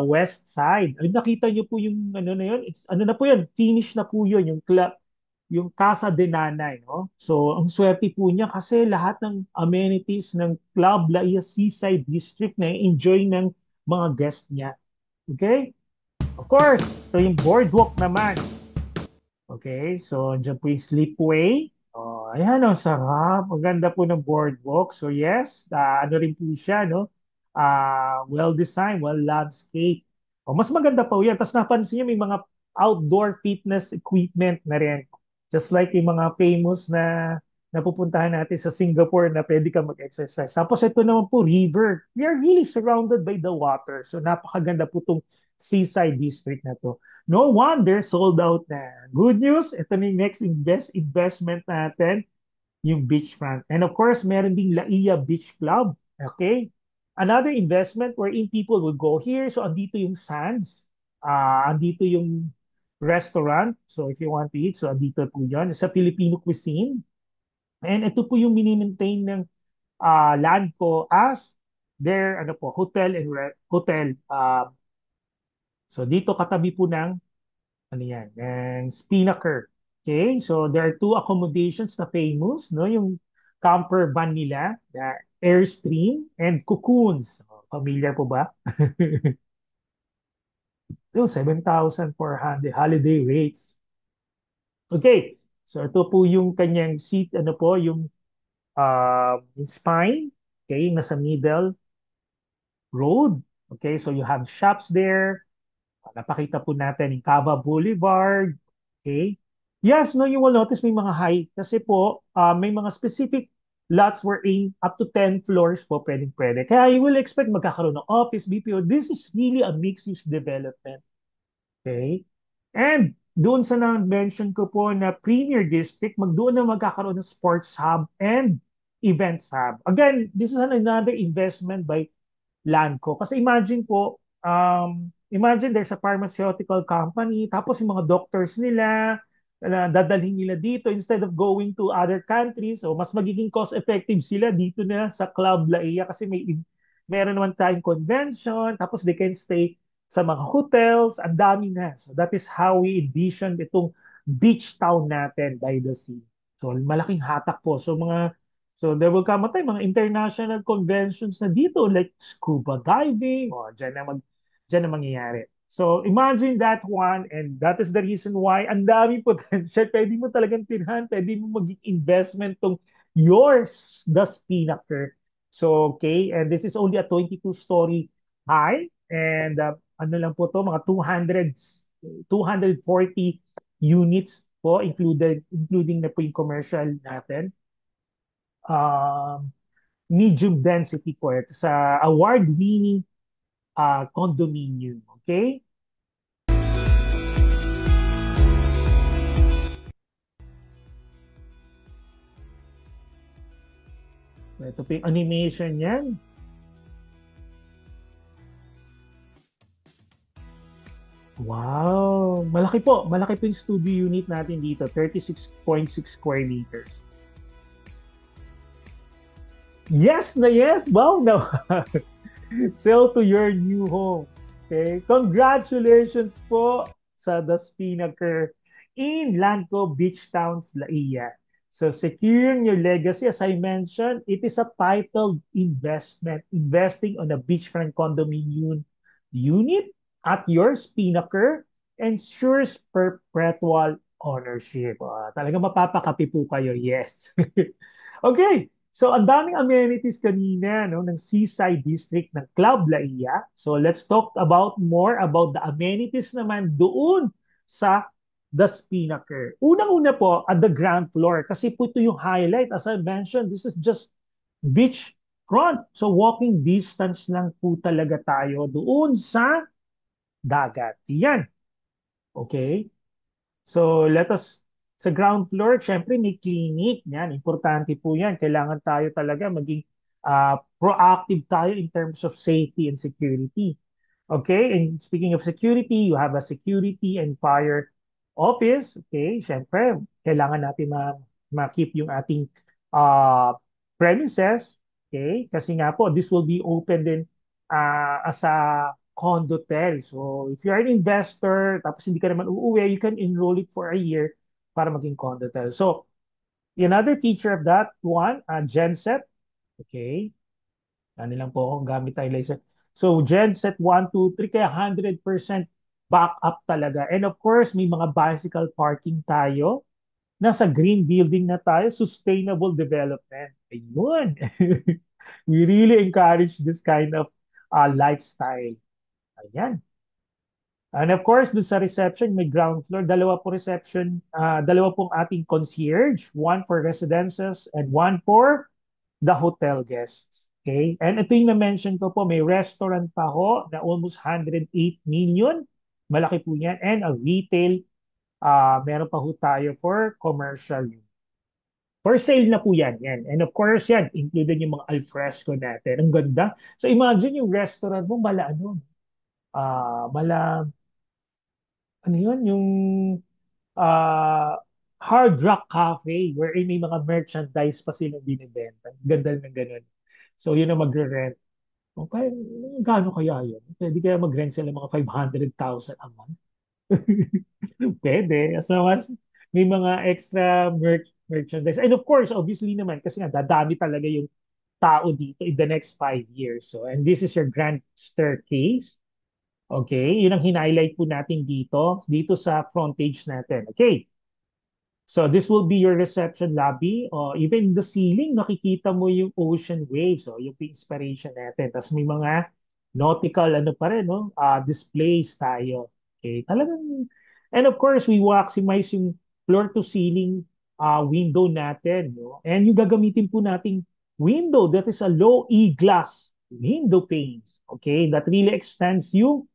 west side. Ay, nakita niyo po yung ano na yun? Ano na po yun? Finish na po yun, yung Casa de Nanay, no? So, ang swerte po niya kasi lahat ng amenities ng Club Laia Seaside District na enjoy ng mga guest niya. Okay? Of course, so yung boardwalk naman. Okay, so dyan po yung Slipway. Oh, ayan, oh, sarap. Ang ganda po ng boardwalk. So yes, ano rin po siya, no? Well-designed, well-landscaped. Oh, mas maganda pa po yan. Tapos napansin niyo may mga outdoor fitness equipment na rin. Just like yung mga famous na napupuntahan natin sa Singapore na pwede ka mag-exercise. Tapos ito naman po, river. We are really surrounded by the water. So napakaganda po itong seaside district na to. No wonder sold out na. Good news, ito na yung next investment natin, yung beachfront. And of course, meron ding Laia Beach Club. Okay? Another investment wherein people will go here. So, andito yung sands. Andito yung restaurant. So, if you want to eat, so andito po yun. Sa Filipino cuisine. And ito po yung mini-maintain ng land ko as their ano po, hotel. So, dito katabi po ng ano yan, and Spinnaker. Okay, so there are two accommodations na famous, no? Yung camper van nila, the Airstream and Cocoons. Familiar po ba? Yung 7,400 holiday rates. Okay, so ito po yung kanyang seat, ano po, yung spine, okay, nasa middle road. Okay, so you have shops there. Napakita po natin yung Cava Boulevard. Okay? Yes, no, you will notice may mga height kasi po may mga specific lots wherein up to 10 floors po pwede. Kaya you will expect magkakaroon ng office, BPO. This is really a mixed-use development. Okay? And doon sa na-mention ko po na Premier District, doon na magkakaroon ng sports hub and events hub. Again, this is another investment by Lanco. Kasi imagine po, imagine there's a pharmaceutical company, tapos yung mga doctors nila, dadalhin nila dito instead of going to other countries. So mas magiging cost effective sila dito na sa Club Laia kasi meron naman tayong convention, tapos they can stay sa mga hotels, ang dami na. So that is how we envision itong beach town natin by the sea. So malaking hatak po. So there will come a time, mga international conventions na dito like scuba diving, dyan na mangyayari. So imagine that one, and that is the reason why ang daming potential. Pwede mo talagang tinhan, pwede mo maging investment tong yours, the Spinnaker. So okay, and this is only a 22-story high, and ano lang po to, mga 240 units po, including na po yung commercial natin. Medium density po ito sa award-winning condominium. Okay? Ito po yung animation niyan. Wow! Malaki po. Malaki po yung studio unit natin dito. 36.6 square meters. Yes na yes! Wow! No. Sell to your new home. Okay? Congratulations po sa The Spinnaker in Lanco Beach Towns, Laia. So securing your legacy, as I mentioned, it is a titled investment. Investing on a beachfront condominium unit at your Spinnaker ensures perpetual ownership. Talaga mapapakapi po kayo, yes. Okay, so ang daming amenities kanina no, ng Seaside District ng Club Laia. So let's talk about more about the amenities naman doon sa The Spinnaker. Unang-una po at the ground floor kasi po ito yung highlight. As I mentioned, this is just beach front. So walking distance lang po talaga tayo doon sa dagat. Yan. Okay? So let us, sa ground floor, syempre may clinic. Yan, importante po yan. Kailangan tayo talaga maging proactive tayo in terms of safety and security. Okay, and speaking of security, you have a security and fire office. Okay, syempre, kailangan natin ma-keep yung ating uh, premises. Okay, kasi nga po, this will be open din as a condotel. So, if you're an investor, tapos hindi ka naman uuwi, you can enroll it for a year para maging condotel. So, another feature of that one, genset. Okay, ano lang po kung gamit tayo laser. So, genset 1, 2, 3, kaya 100% backup talaga. And of course, may mga bicycle parking tayo. Nasa green building na tayo, sustainable development. Ayun. We really encourage this kind of lifestyle. Ayan. And of course, doon sa reception, may ground floor. Dalawa pong ating concierge. One for residences and one for the hotel guests. Okay? And ito yung na-mention ko po, may restaurant pa ho na almost 108 million. Malaki po yan. And a retail, meron pa ho tayo for commercial. For sale na po yan. Yan. And of course, yan, included yung mga alfresco natin. Ang ganda. So imagine yung restaurant mo, ano yun, yung uh, Hard Rock Cafe wherein may mga merchandise pa silang binibenta. Ganda ng ganun. So yun ang magre-rent. Okay, gaano kaya yun? Pwede kaya mag-rent sila mga 500,000 a month? Pwede. As long as may mga extra merchandise. And of course, obviously naman, kasi nga dadami talaga yung tao dito in the next 5 years. So, and this is your grand staircase. Okay, yun ang hinighlight po natin dito sa frontage natin. Okay, so this will be your reception lobby. Even the ceiling, nakikita mo yung ocean waves. Yung inspiration natin. Tapos may mga nautical ano pa rin, no? Displays tayo. Okay, talagang. And of course, we maximize yung floor to ceiling window natin. No? And yung gagamitin po nating window, that is a low E glass window panes. Okay, that really extends yung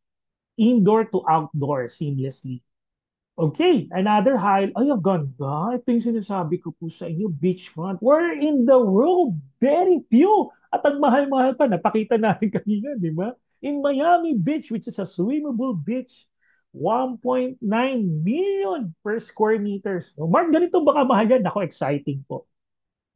indoor to outdoor seamlessly. Okay, another highlight. Ay, ang ganda. Ito yung sinasabi ko po sa inyo, beachfront. Where in the world? Very few. At ang mahal-mahal pa, napakita natin kanina, di ba? In Miami Beach, which is a swimmable beach, 1.9 million per square meters. So, Mark, ganito baka mahal yan. Ako, exciting po.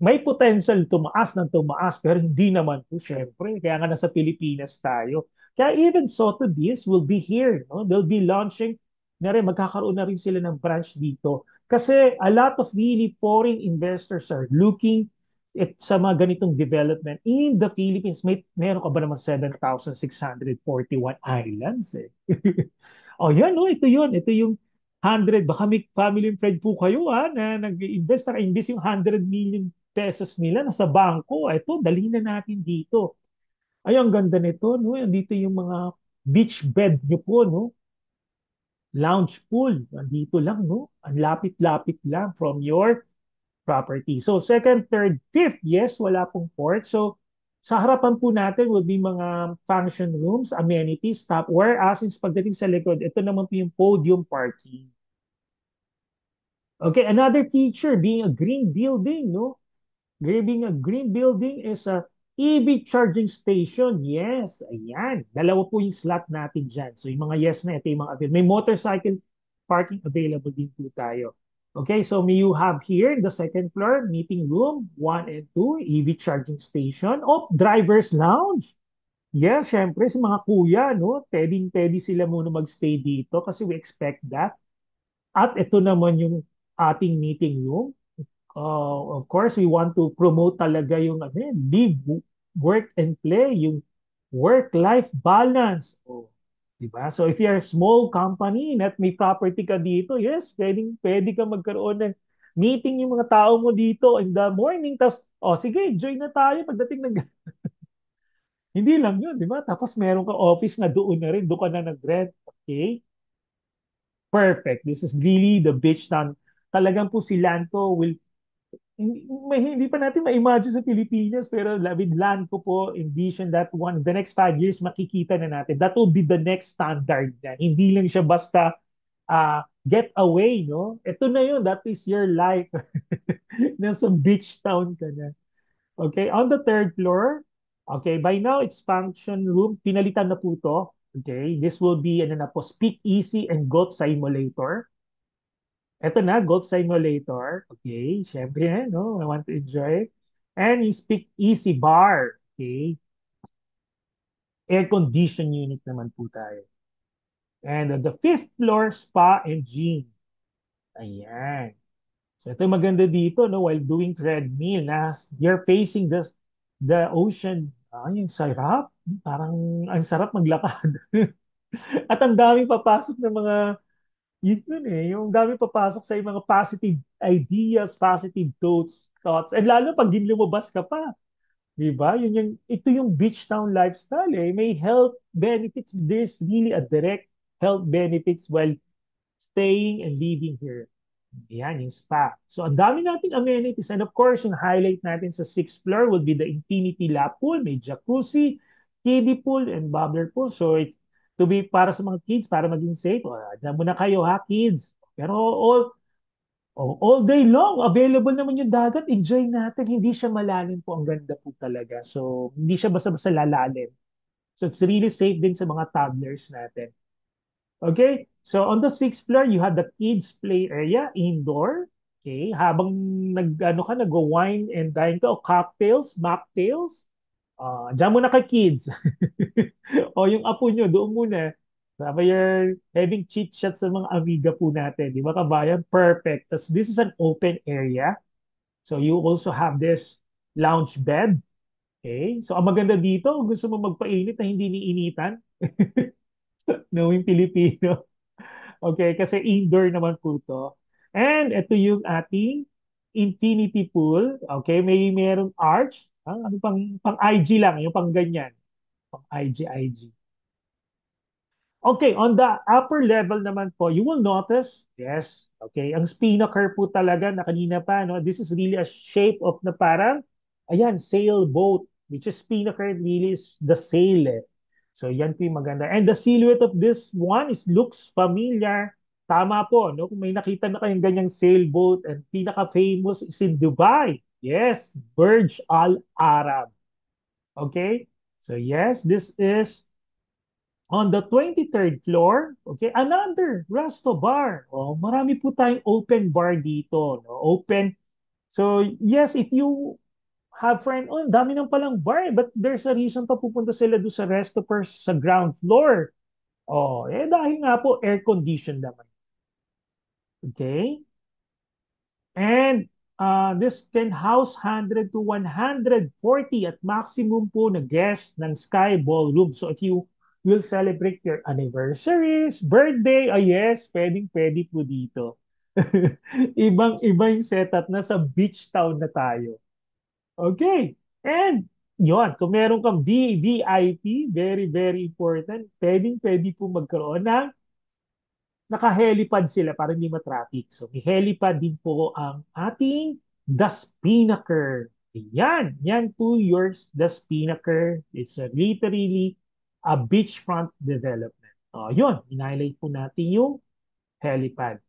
May potential tumaas ng tumaas, pero hindi naman po, syempre. Kaya nga nasa Pilipinas tayo. Kaya even Sotheby's will be here. No? They'll be launching na rin, magkakaroon na rin sila ng branch dito. Kasi a lot of really foreign investors are looking at sa mga ganitong development in the Philippines. Meron ka ba naman 7,641 islands eh. Oh, yan, no, ito yun. Ito yung 100. Baka may family and friend po kayo na nag-invest na imbes yung 100 million pesos nila nasa bangko. Ito, dali na natin dito. Ay, ang ganda nito, no? Dito yung mga beach bed nyo po, no? Lounge pool. Nandito lang, no? Ang lapit-lapit lang from your property. So, second, third, fifth, yes, wala pong fourth. So, sa harapan po natin will be mga function rooms, amenities, top. Whereas, pagdating sa likod, ito naman po yung podium parking. Okay, another feature being a green building, no? Being a green building is a EV charging station. Yes, ayan. Dalawa po yung slot natin dyan. So yung mga yes na, ito yung mga available. May motorcycle parking available din po tayo. Okay, so may you have here in the second floor, meeting room, 1 and 2, EV charging station. Oh, driver's lounge. Yeah, syempre sa mga kuya, no? Pwedeng-pwede sila muna magstay dito kasi we expect that. At ito naman yung ating meeting room. Of course, we want to promote talaga yung live, work, and play, yung work-life balance. Oh, di ba? So if you're a small company at may property ka dito, yes, pwede ka magkaroon ng meeting yung mga tao mo dito in the morning. Tapos, oh, sige, join na tayo pagdating ng... Hindi lang yun, di ba? Tapos meron ka office na doon na rin, doon ka na nag-rent. Okay? Perfect. This is really the beach town. Talagang po si Lanco will hindi pa natin ma-imagine sa Pilipinas pero with land ko po envision that one the next 5 years makikita na natin that will be the next standard na hindi lang siya basta get away, no, ito na yun, that is your life. Nasa beach town ka na. Okay, on the third floor, okay, by now it's function room, pinalitan na po to. Okay, this will be ano na po, speak easy and golf simulator. Ito na, Golf Simulator. Okay, syempre, no? I want to enjoy. And you speak easy bar. Okay. Air condition unit naman po tayo. And the fifth floor, spa and gym. Ayan. So ito maganda dito, no? While doing treadmill, na you're facing the ocean. Ay, ang sarap. Parang ang sarap maglakad. At ang daming papasok ng mga yun eh, yung dami papasok sa mga positive ideas, positive thoughts. And lalo pag lumabas ka pa, di ba? Ito yung beach town lifestyle eh. May health benefits. There's really a direct health benefits while staying and living here. Yan, yung spa. So, ang dami nating amenities. And of course, yung highlight natin sa sixth floor would be the infinity lap pool. May jacuzzi, kiddie pool, and bubbler pool. So, to be para sa mga kids, para maging safe. O, dyan muna kayo ha, kids. Pero all day long, available naman yung dagat. Enjoy natin. Hindi siya malalim po. Ang ganda po talaga. So, hindi siya basta-basta lalalim. So, it's really safe din sa mga toddlers natin. Okay? So, on the sixth floor, you have the kids play area, indoor. Okay? Habang nag-wine and dine ka, o cocktails, mocktails, dyan muna kay kids. O yung apo nyo, doon muna. Sabi you're having chit chat sa mga amiga po natin. Di ba kabayan? Perfect. Tas this is an open area. So you also have this lounge bed. Okay? So ang maganda dito, kung gusto mo magpainit na hindi niinitan, knowing Pilipino. Okay? Kasi indoor naman po to. And ito yung ating infinity pool. Okay? Merong arch. Ano pang IG lang, yung pang ganyan. Pang IG. Okay, on the upper level naman po, you will notice, yes, okay, ang spinnaker po talaga na kanina pa, no, this is really a shape of na parang, ayan, sailboat, which is spinnaker really is the sail, eh. So yan po yung maganda. And the silhouette of this one is looks familiar. Tama po, no? Kung may nakita na kayong ganyang sailboat, and pinaka-famous is in Dubai. Yes, Burj Al Arab. Okay? So yes, this is on the 23rd floor. Okay, another resto bar. Oh, marami po tayong open bar dito, no? Open. So yes, if you have friend, oh, ang dami nang palang bar, but there's a reason pa pupunta sila doon sa resto bar sa ground floor. Oh, eh dahil nga po air conditioned naman. Okay? And this can house 100 to 140 at maximum po na guest ng Sky Ballroom. So if you will celebrate your anniversaries, birthday, yes, pwedeng-pwede po dito. Ibang-iba yung setup. Nasa beach town na tayo. Okay. And yun, kung meron kang VIP, very, very important, pwedeng-pwede po magkaroon ng naka-helipad sila para hindi ma-traffic. So may helipad din po ang ating The Spinnaker. Yan po yours, The Spinnaker. It's literally a beachfront development. Yun, in-highlight po natin yung helipad.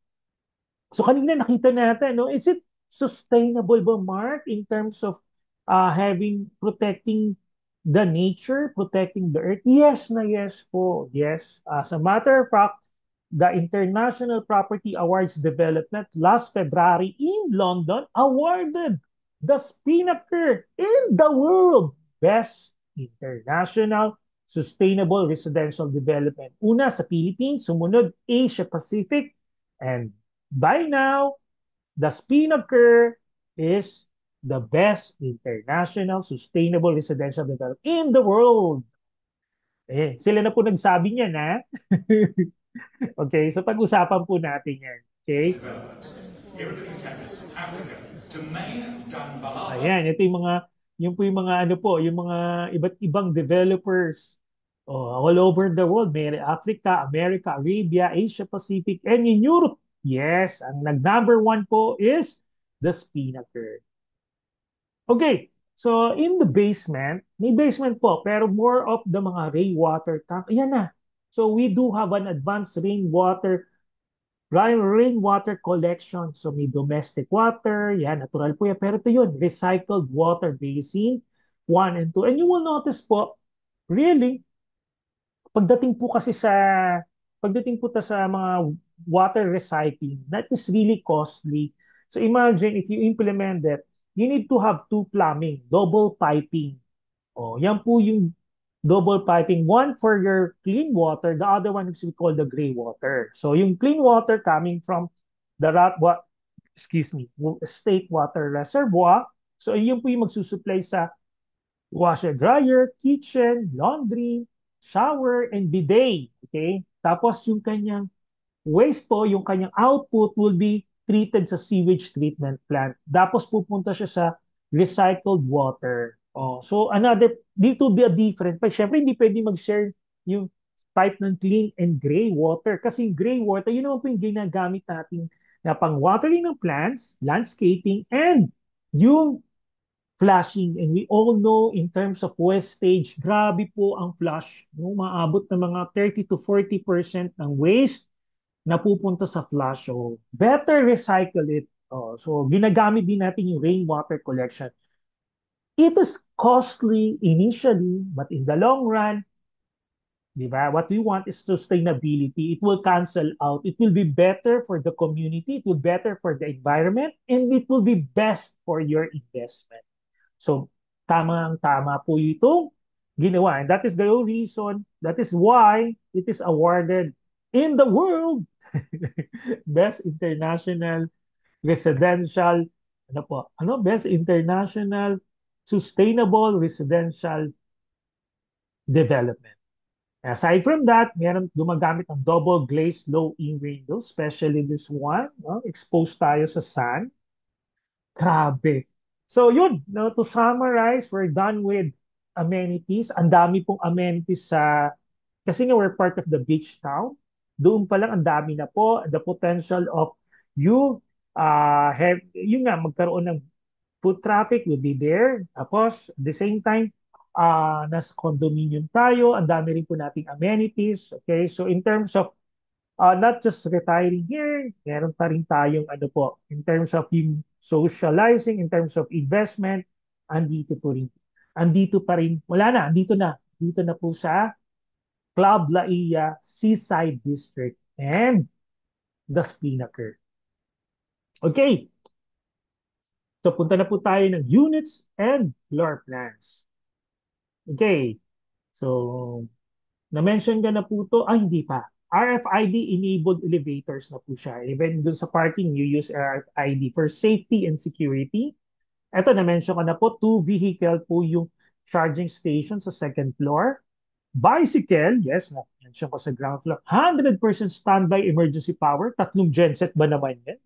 So kanina nakita natin, no, is it sustainable ba, Mark, in terms of having protecting the nature, protecting the earth? Yes na yes po. Yes. As a matter of fact, the International Property Awards Development last February in London awarded the Spinnaker in the world Best International Sustainable Residential Development. Una sa Philippines, sumunod Asia Pacific, and by now, the Spinnaker is the best international sustainable residential development in the world. Eh, sila na po nagsabi niyan, ha? Okay, so pag-usapan po natin yan. Okay? Here are the contenders. Africa, Domain Danbalaba. Ayan, ito yung po yung mga ano po, yung mga iba't ibang developers all over the world. May Africa, America, Arabia, Asia Pacific, and in Europe. Yes, ang nag-number one po is the Spinnaker. Okay, so in the basement, may basement po, pero more of the mga rainwater tank. Ayan na. So we do have an advanced rainwater collection. So may domestic water, yan, natural po yan. Pero ito yun, recycled water basin, 1 and 2. And you will notice po, really, pagdating po kasi sa, pagdating po sa mga water recycling, that is really costly. So imagine if you implement that, you need to have two plumbing, double piping. Oh, yan po yung double piping. One for your clean water, the other one is we call the gray water. So yung clean water coming from the state water reservoir. So yun po yung magsusupply sa washer dryer, kitchen, laundry, shower, and bidet. Okay? Tapos yung kanyang waste po, yung kanyang output will be treated sa sewage treatment plant. Tapos pupunta siya sa recycled water. Oh, so dito be a different. Pero syempre, hindi pwede mag-share yung type ng clean and gray water. Kasi yung gray water, yun naman po yung ginagamit natin na pang watering ng plants, landscaping, and yung flushing. And we all know in terms of wastage, grabe po ang flush. No? Maabot ng mga 30 to 40% ng waste na pupunta sa flush. So, better recycle it. So, ginagamit din natin yung rainwater collection. It is costly initially, but in the long run, di ba, what we want is sustainability. It will cancel out. It will be better for the community. It will be better for the environment. And it will be best for your investment. So, tama po itong ginawa. And that is the reason, that is why it is awarded in the world Best International Residential, Best International Sustainable Residential Development. Aside from that, meron gumagamit ng double glazed low-in windows, especially this one, no? Exposed tayo sa sun. Grabe. So yun, no, to summarize, we're done with amenities. Ang dami pong amenities kasi nga we're part of the beach town. Doon pa lang ang dami na po. The potential of you yun nga, magkaroon ng food traffic will be there. Tapos, at the same time, nasa condominium tayo, ang dami rin po nating amenities. Okay, so in terms of not just retiring here, meron pa rin tayong ano po, in terms of yung socializing, in terms of investment, andito po rin. Andito pa rin, wala na, andito na. Dito na po sa Club Laia Seaside District and the Spinnaker. Okay, so punta na po tayo ng units and floor plans. Okay, so na-mention ka na po to, hindi pa. RFID-enabled elevators na po siya. Even dun sa parking, you use RFID for safety and security. Ito, na-mention ka na po, two vehicle po yung charging station sa second floor. Bicycle, yes, na-mention ko sa ground floor. 100% standby emergency power. Tatlong genset ba naman yan?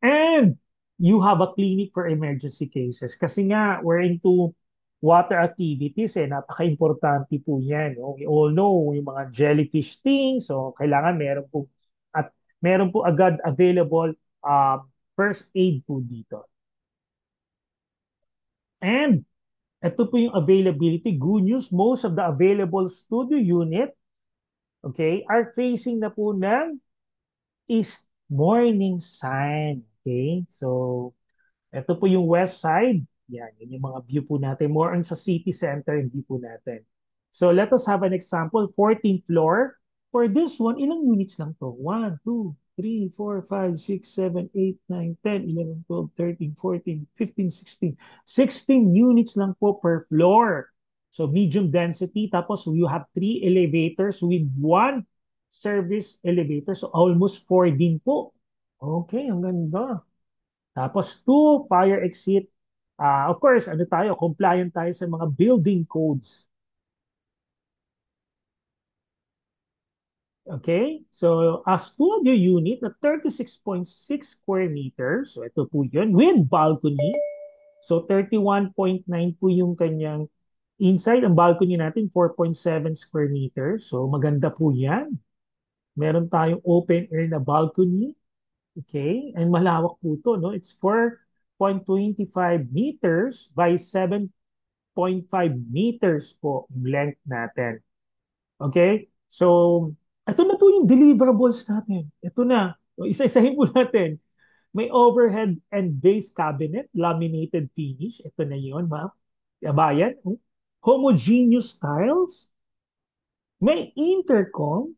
And you have a clinic for emergency cases. Kasi nga, we're into water activities, napaka-importante po yan. No? We all know yung mga jellyfish things, so kailangan at meron po agad available first aid po dito. And ito po yung availability. Good news, most of the available studio unit, okay, are facing na po ng east morning sign. Okay, so ito po yung west side. Yan, yun yung mga view po natin. More on sa city center yung view po natin. So let us have an example. 14th floor. For this one, ilang units lang to? 1, 2, 3, 4, 5, 6, 7, 8, 9, 10, 11, 12, 13, 14, 15, 16. 16 units lang po per floor. So medium density. Tapos you have 3 elevators with 1 service elevator. So almost 4 din po. Okay, ang ganda. Tapos two, fire exit. Of course, ano tayo, compliant tayo sa mga building codes. Okay? So, a studio unit na 36.6 square meters. So, ito po yun. With balcony. So, 31.9 po yung kanyang inside. Ang balcony natin, 4.7 square meters. So, maganda po yan. Meron tayong open air na balcony. Okay? And malawak po ito, no? It's 4.25 meters by 7.5 meters po yung length natin. Okay? So, ito na po yung deliverables natin. Ito na. So, isa-isahin po natin. May overhead and base cabinet, laminated finish. Ito na yun, ma'am. Abayan. Homogeneous tiles. May intercom.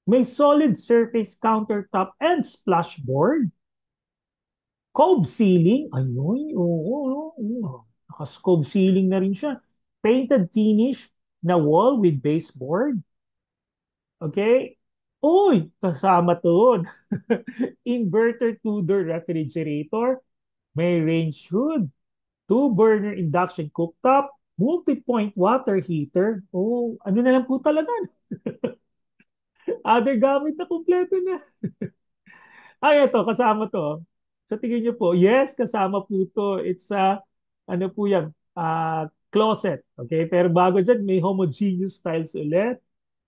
May solid surface countertop and splashboard. Cove ceiling. Ayun, oo. Naka-cove ceiling na rin siya. Painted finish na wall with baseboard. Okay? Uy, kasama to. Inverter two-door refrigerator. May range hood. Two-burner induction cooktop. Multi-point water heater. Oh, ano na lang po talaga. Other gamit na kompleto na. Ay, ito, kasama to. Sa tingin niyo po, yes, kasama po to. It's ano po yan, closet. Okay, pero bago dyan, may homogeneous tiles ulit.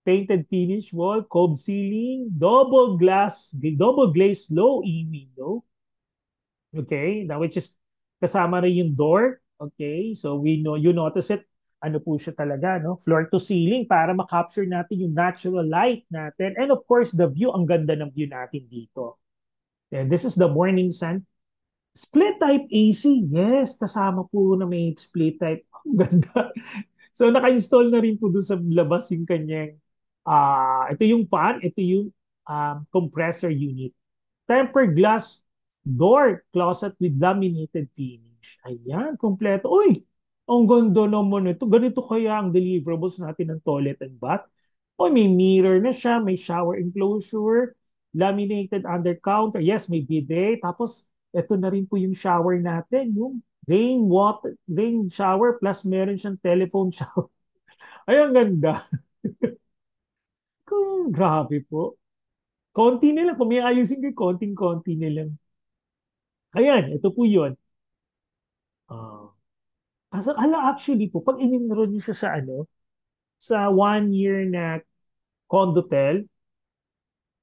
Painted finish wall, cove ceiling, double glazed low E window. Okay, now which is kasama rin yung door. Okay, so we know, you notice it, ano po siya talaga, no? Floor to ceiling para makapture natin yung natural light natin. And of course, the view, ang ganda ng view natin dito. And this is the morning sun. Split type AC. Yes, kasama po na may split type. Ang ganda. So naka-install na rin po doon sa labas yung kanyang ito yung fan, ito yung compressor unit. Tempered glass door closet with laminated finish. Ayan, kompleto. Uy, ang ganda naman ito. Ganito kaya ang deliverables natin ng toilet and bath. Uy, may mirror na siya, may shower enclosure, laminated under counter. Yes, may bidet. Tapos, ito na rin po yung shower natin, yung rain shower plus meron siyang telephone shower. Ay, ang ganda. Grabe po. Konti na lang. Kung may ayusin kayo, konting-konti na lang. Ayan, ito po yun. Ah, actually po, pag in-enroll niyo siya sa sa 1 year na condotel,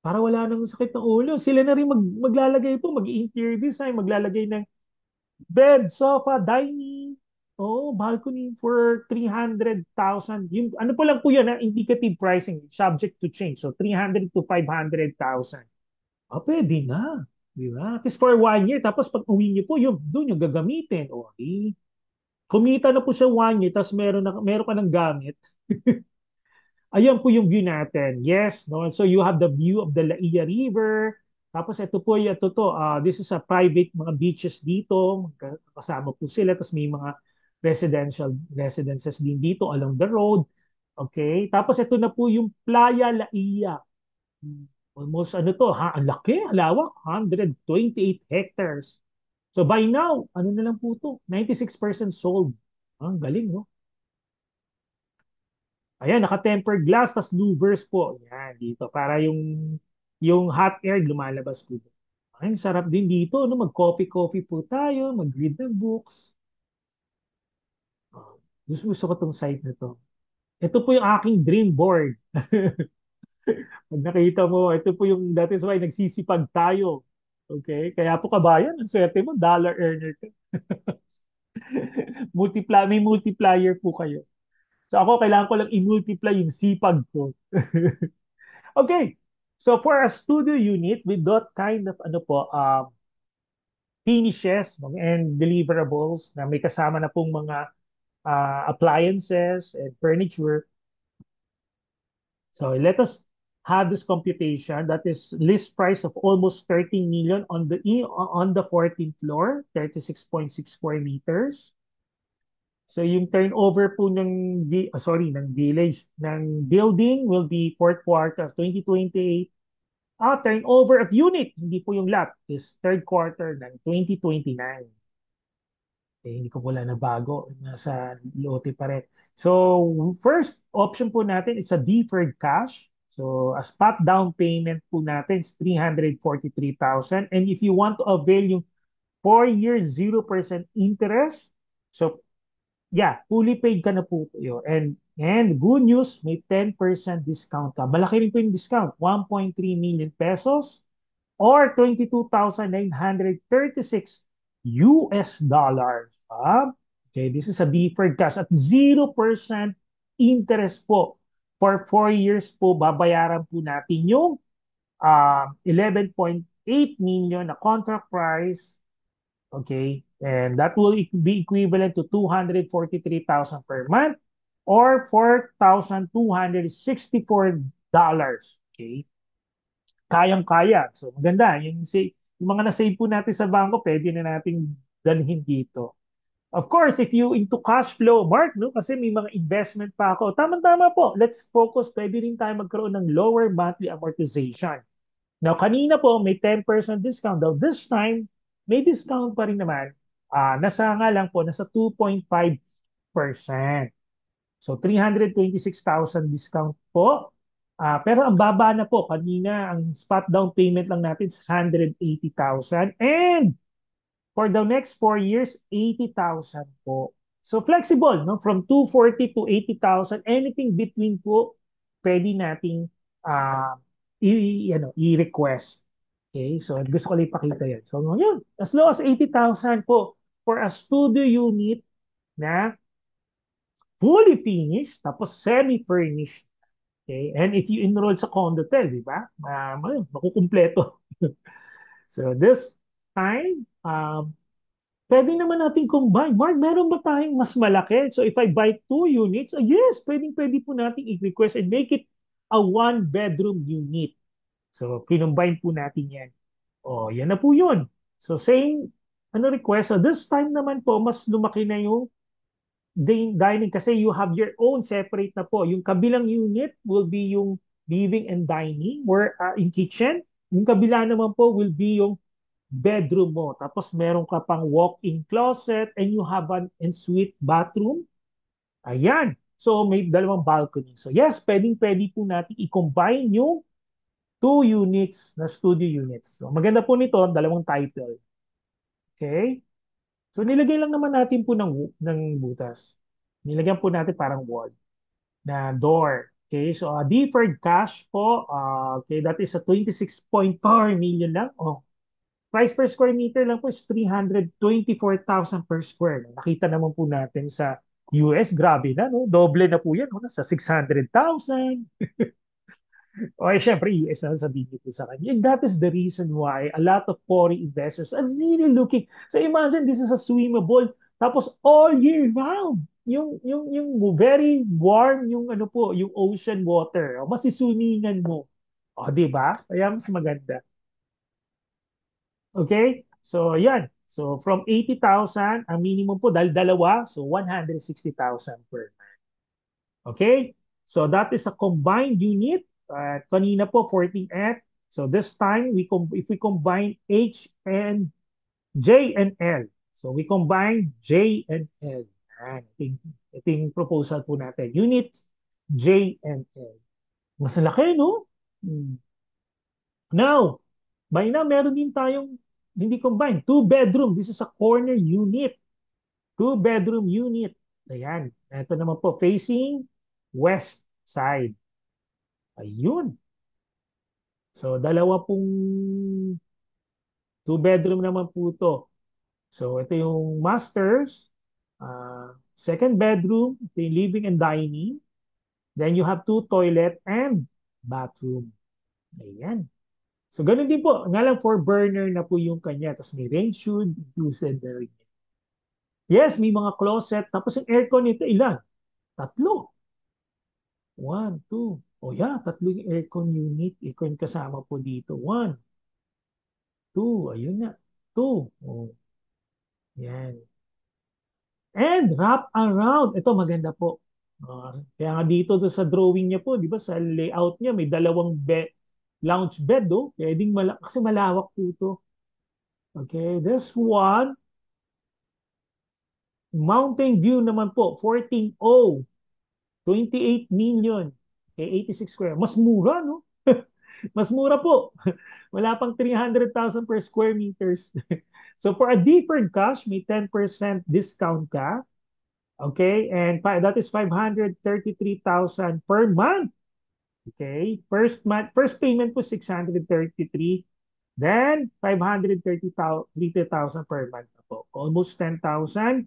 para wala nang sakit ng ulo. Sila na rin maglalagay po, mag-interior design, maglalagay ng bed, sofa, dining. Oh, balcony for 300,000. Yung, ano po lang po yan, indicative pricing, subject to change. So, 300 to 500,000. Ah, pwede na. Di ba? At least for 1 year. Tapos pag uwi niyo po, yung, doon yung gagamitin. O, kumita na po siya 1 year, tapos meron ka ng gamit. Ayan po yung view natin. Yes, no? So you have the view of the Laia River. Tapos ito po, this is a private mga beaches dito. Kasama po sila. Tapos may mga residential residences din dito along the road. Okay? Tapos ito na po yung Playa Laia. Almost ano to, ha? Ang laki, ang lawak, 128 hectares. So by now, ano na lang po to? 96% sold. Ang galing, no? Ayan, naka-tempered glass, tas louvers po. Yan, dito. Para yung hot air lumalabas po. Ay, sarap din dito. No? Mag-coffee-coffee po tayo, mag-read ng books. Oh, gusto ko tong site na to. Ito po yung aking dream board. Pag nakita mo, ito po yung, that is why nagsisipag tayo. Okay? Kaya po kabayan, ang swerte mo, dollar earner ka. May multiplier po kayo. So ako, kailangan ko lang i-multiply yung sipag ko. Okay. So for a studio unit with that kind of ano po, finishes no, and deliverables na may kasama na pong mga appliances and furniture. So let us have this computation that is list price of almost 13 million on the 14th floor, 36.6 square meters. So yung turnover po ng village, ng building will be fourth quarter of 2028. Turnover of unit, hindi po yung lot, is third quarter ng 2029. Hindi ko wala na bago. Nasa lote pa rin. So, first option po natin is a deferred cash. So, a spot down payment po natin is 343,000. And if you want to avail yung 4 years 0% interest, so yeah, fully paid ka na po yun. And good news, may 10% discount ka. Malaki rin po yung discount, 1.3 million pesos or 22,936 US dollars. Okay, this is a deferred cash at 0% interest po. For 4 years po, babayaran po natin yung 11.8 million na contract price. Okay, and that will be equivalent to 243,000 per month or $4,264. Okay, kayang-kaya. So maganda. Yung mga na-save po natin sa bangko, pwede na nating dalhin dito. Of course, if you into cash flow, Mark, no? Kasi may mga investment pa ako. Tama-tama po. Let's focus. Pwede rin tayo magkaroon ng lower monthly amortization. Now, kanina po, may 10% discount. Though this time, may discount pa rin naman. Nasa nga lang po, nasa 2.5%. So 326,000 discount po. Pero ang baba na po. Kanina, ang spot down payment lang natin is 180,000. And for the next 4 years, 80,000 po. So flexible, no? From 240 to 80,000, anything between po, pwede nating i-request. Okay? So gusto ko lang ipakita yan. So yun, as low as 80,000 po for a studio unit na fully finished, tapos semi-furnished. Okay? And if you enroll sa Condotel, di ba? Makukumpleto. So this time, pwede naman natin combine. Mark, meron ba tayong mas malaki? So if I buy 2 units, yes, pwede po natin i-request and make it a one-bedroom unit. So kinumbine po natin yan. Oh, yan na po yun. So same request. So this time naman po, mas lumaki na yung dining kasi you have your own separate na po. Yung kabilang unit will be yung living and dining where in kitchen. Yung kabila naman po will be yung bedroom mo. Tapos meron ka pang walk-in closet and you have an ensuite bathroom. Ayan. So may dalawang balcony. So yes, pwedeng-pwede po natin i-combine yung 2 units na studio units. So maganda po nito, dalawang title. Okay? So nilagay lang naman natin po ng butas. Nilagyan po natin parang wall na door. Okay, so deferred cash po, okay, that is a 26.4 million lang. Oh, price per square meter lang po is 324,000 per square. Nakita naman po natin sa US, grabe na, no? Doble na po yan, no? Sa 600,000. O, syempre, US na sabihin ko sa kanya. And that is the reason why a lot of foreign investors are really looking. So imagine, this is a swimmable, tapos all year round. Yung very warm, yung ano po, yung ocean water. O, mas isuningan mo. O, di ba? Kaya mas maganda. Okay? So, yan. So, from 80,000, ang minimum po, dahil dalawa, so 160,000 per month. Okay? So, that is a combined unit. Kanina po, 14F. So, this time, if we combine H and J and L. So, we combine J and L. Yan. Ito yung proposal po natin. Units J and L. Mas laki, no? Hmm. Now, by now, meron din tayong hindi combined. Two bedroom. This is a corner unit. Two bedroom unit. Ayan. Ito naman po, facing west side. Ayun. So, dalawa pong two bedroom naman po to. So, ito yung masters. Second bedroom. Ito yung living and dining. Then you have two toilet and bathroom. Ayan. So, ganun din po. Nga lang for burner na po yung kanya. Tapos may range hood included na rin. Yes, may mga closet. Tapos yung aircon nito, ilan? Tatlo. One, two. O yeah, tatlo yung aircon unit. Aircon kasama po dito. One, two. Ayun na. Two. O, yan. And wrap around. Ito maganda po. Kaya nga dito sa drawing niya po, di ba, sa layout niya, may dalawang lounge bed, oh. Pwedeng kasi malawak po ito. Okay, this one, Mountain View naman po, 14O, 28 million. Okay, 86 square. Mas mura, no? Mas mura po. Wala pang 300,000 per square meters. So for a deferred cash, may 10% discount ka. Okay, and that is 533,000 per month. Okay, first payment po 633. Then 533,000 per month na po. Almost 10,000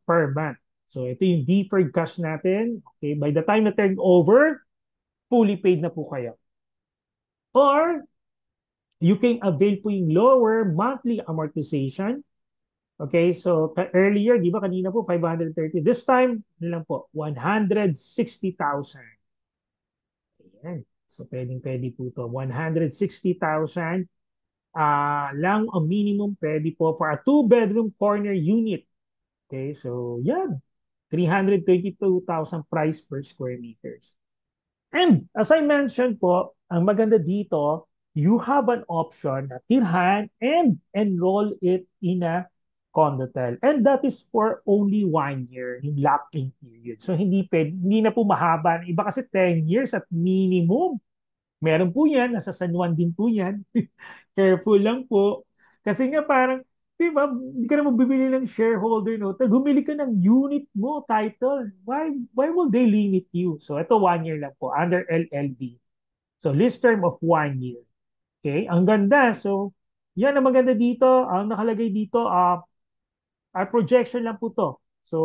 per month. So ito yung deferred cash natin. Okay, by the time na turn over, fully paid na po kayo. Or you can avail po yung lower monthly amortization. Okay, so earlier, di ba kanina po 530. This time, lang po, 160,000. Ayan. So pwede po to. 160,000 lang ang minimum pwede po for a two-bedroom corner unit. Okay, so yan. 322,000 price per square meters. And as I mentioned po, ang maganda dito, you have an option na tirhan and enroll it in a condotel. And that is for only 1 year, yung lock-in period. So hindi na po mahaba. Iba kasi 10 years at minimum. Meron po yan, nasa San Juan din po yan. Careful lang po. Kasi nga parang, di ba, hindi ka na magbibili ng shareholder note. Humili ka ng unit mo, title. Why will they limit you? So ito 1 year lang po, under LLB. So list term of 1 year. Okay, ang ganda. So, yan ang maganda dito. Ang nakalagay dito, our projection lang po to. So,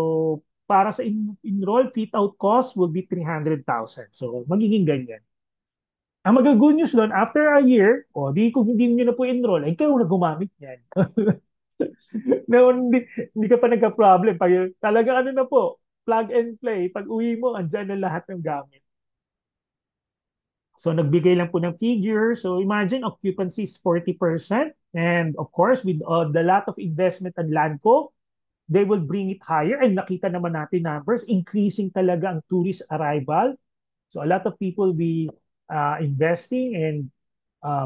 para sa enroll, fit-out cost will be 300,000. So, magiging ganyan. Ang mag-good news doon, after a year, kung hindi nyo na po enroll, ay kayo na gumamit yan. No, hindi ka pa nagka-problem. Talaga ano na po, plug and play. Pag uwi mo, andyan na lahat ng gamit. So nagbigay lang po ng figure. So imagine occupancy is 40%. And of course, with the lot of investment and land ko, they will bring it higher. And nakita naman natin numbers, increasing talaga ang tourist arrival. So a lot of people will be investing and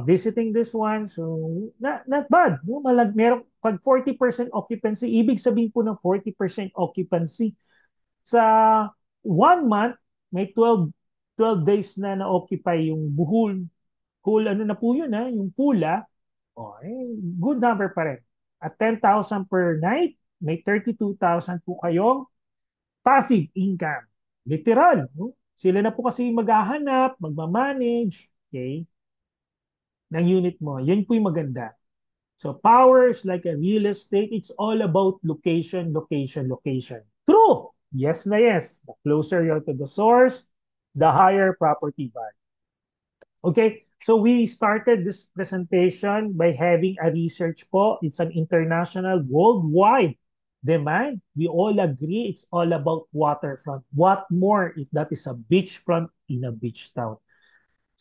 visiting this one. So not bad. No? Pag 40% occupancy, ibig sabihin po ng 40% occupancy, sa 1 month, may 12 days na na-occupy yung whole ano na po yun, yung pula. Good number pa rin. At 10,000 per night, may 32,000 po kayong passive income. Literal. No? Sila na po kasi maghahanap, magmamanage. Okay? ng unit mo. Yun po yung maganda. So power is like a real estate. It's all about location, location, location. True. Yes na yes. The closer you're to the source, the higher property value. Okay, so we started this presentation by having a research po. It's an international, worldwide demand. We all agree it's all about waterfront. What more if that is a beachfront in a beach town?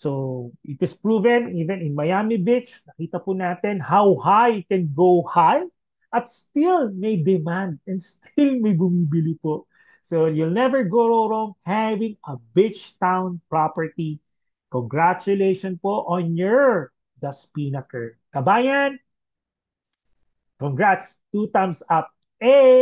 So it is proven even in Miami Beach, nakita po natin how high it can go high at still may demand and still may bumibili po. So you'll never go wrong having a beach town property. Congratulations po on your The Spinnaker. Kabayan, congrats. 2 thumbs up. Hey!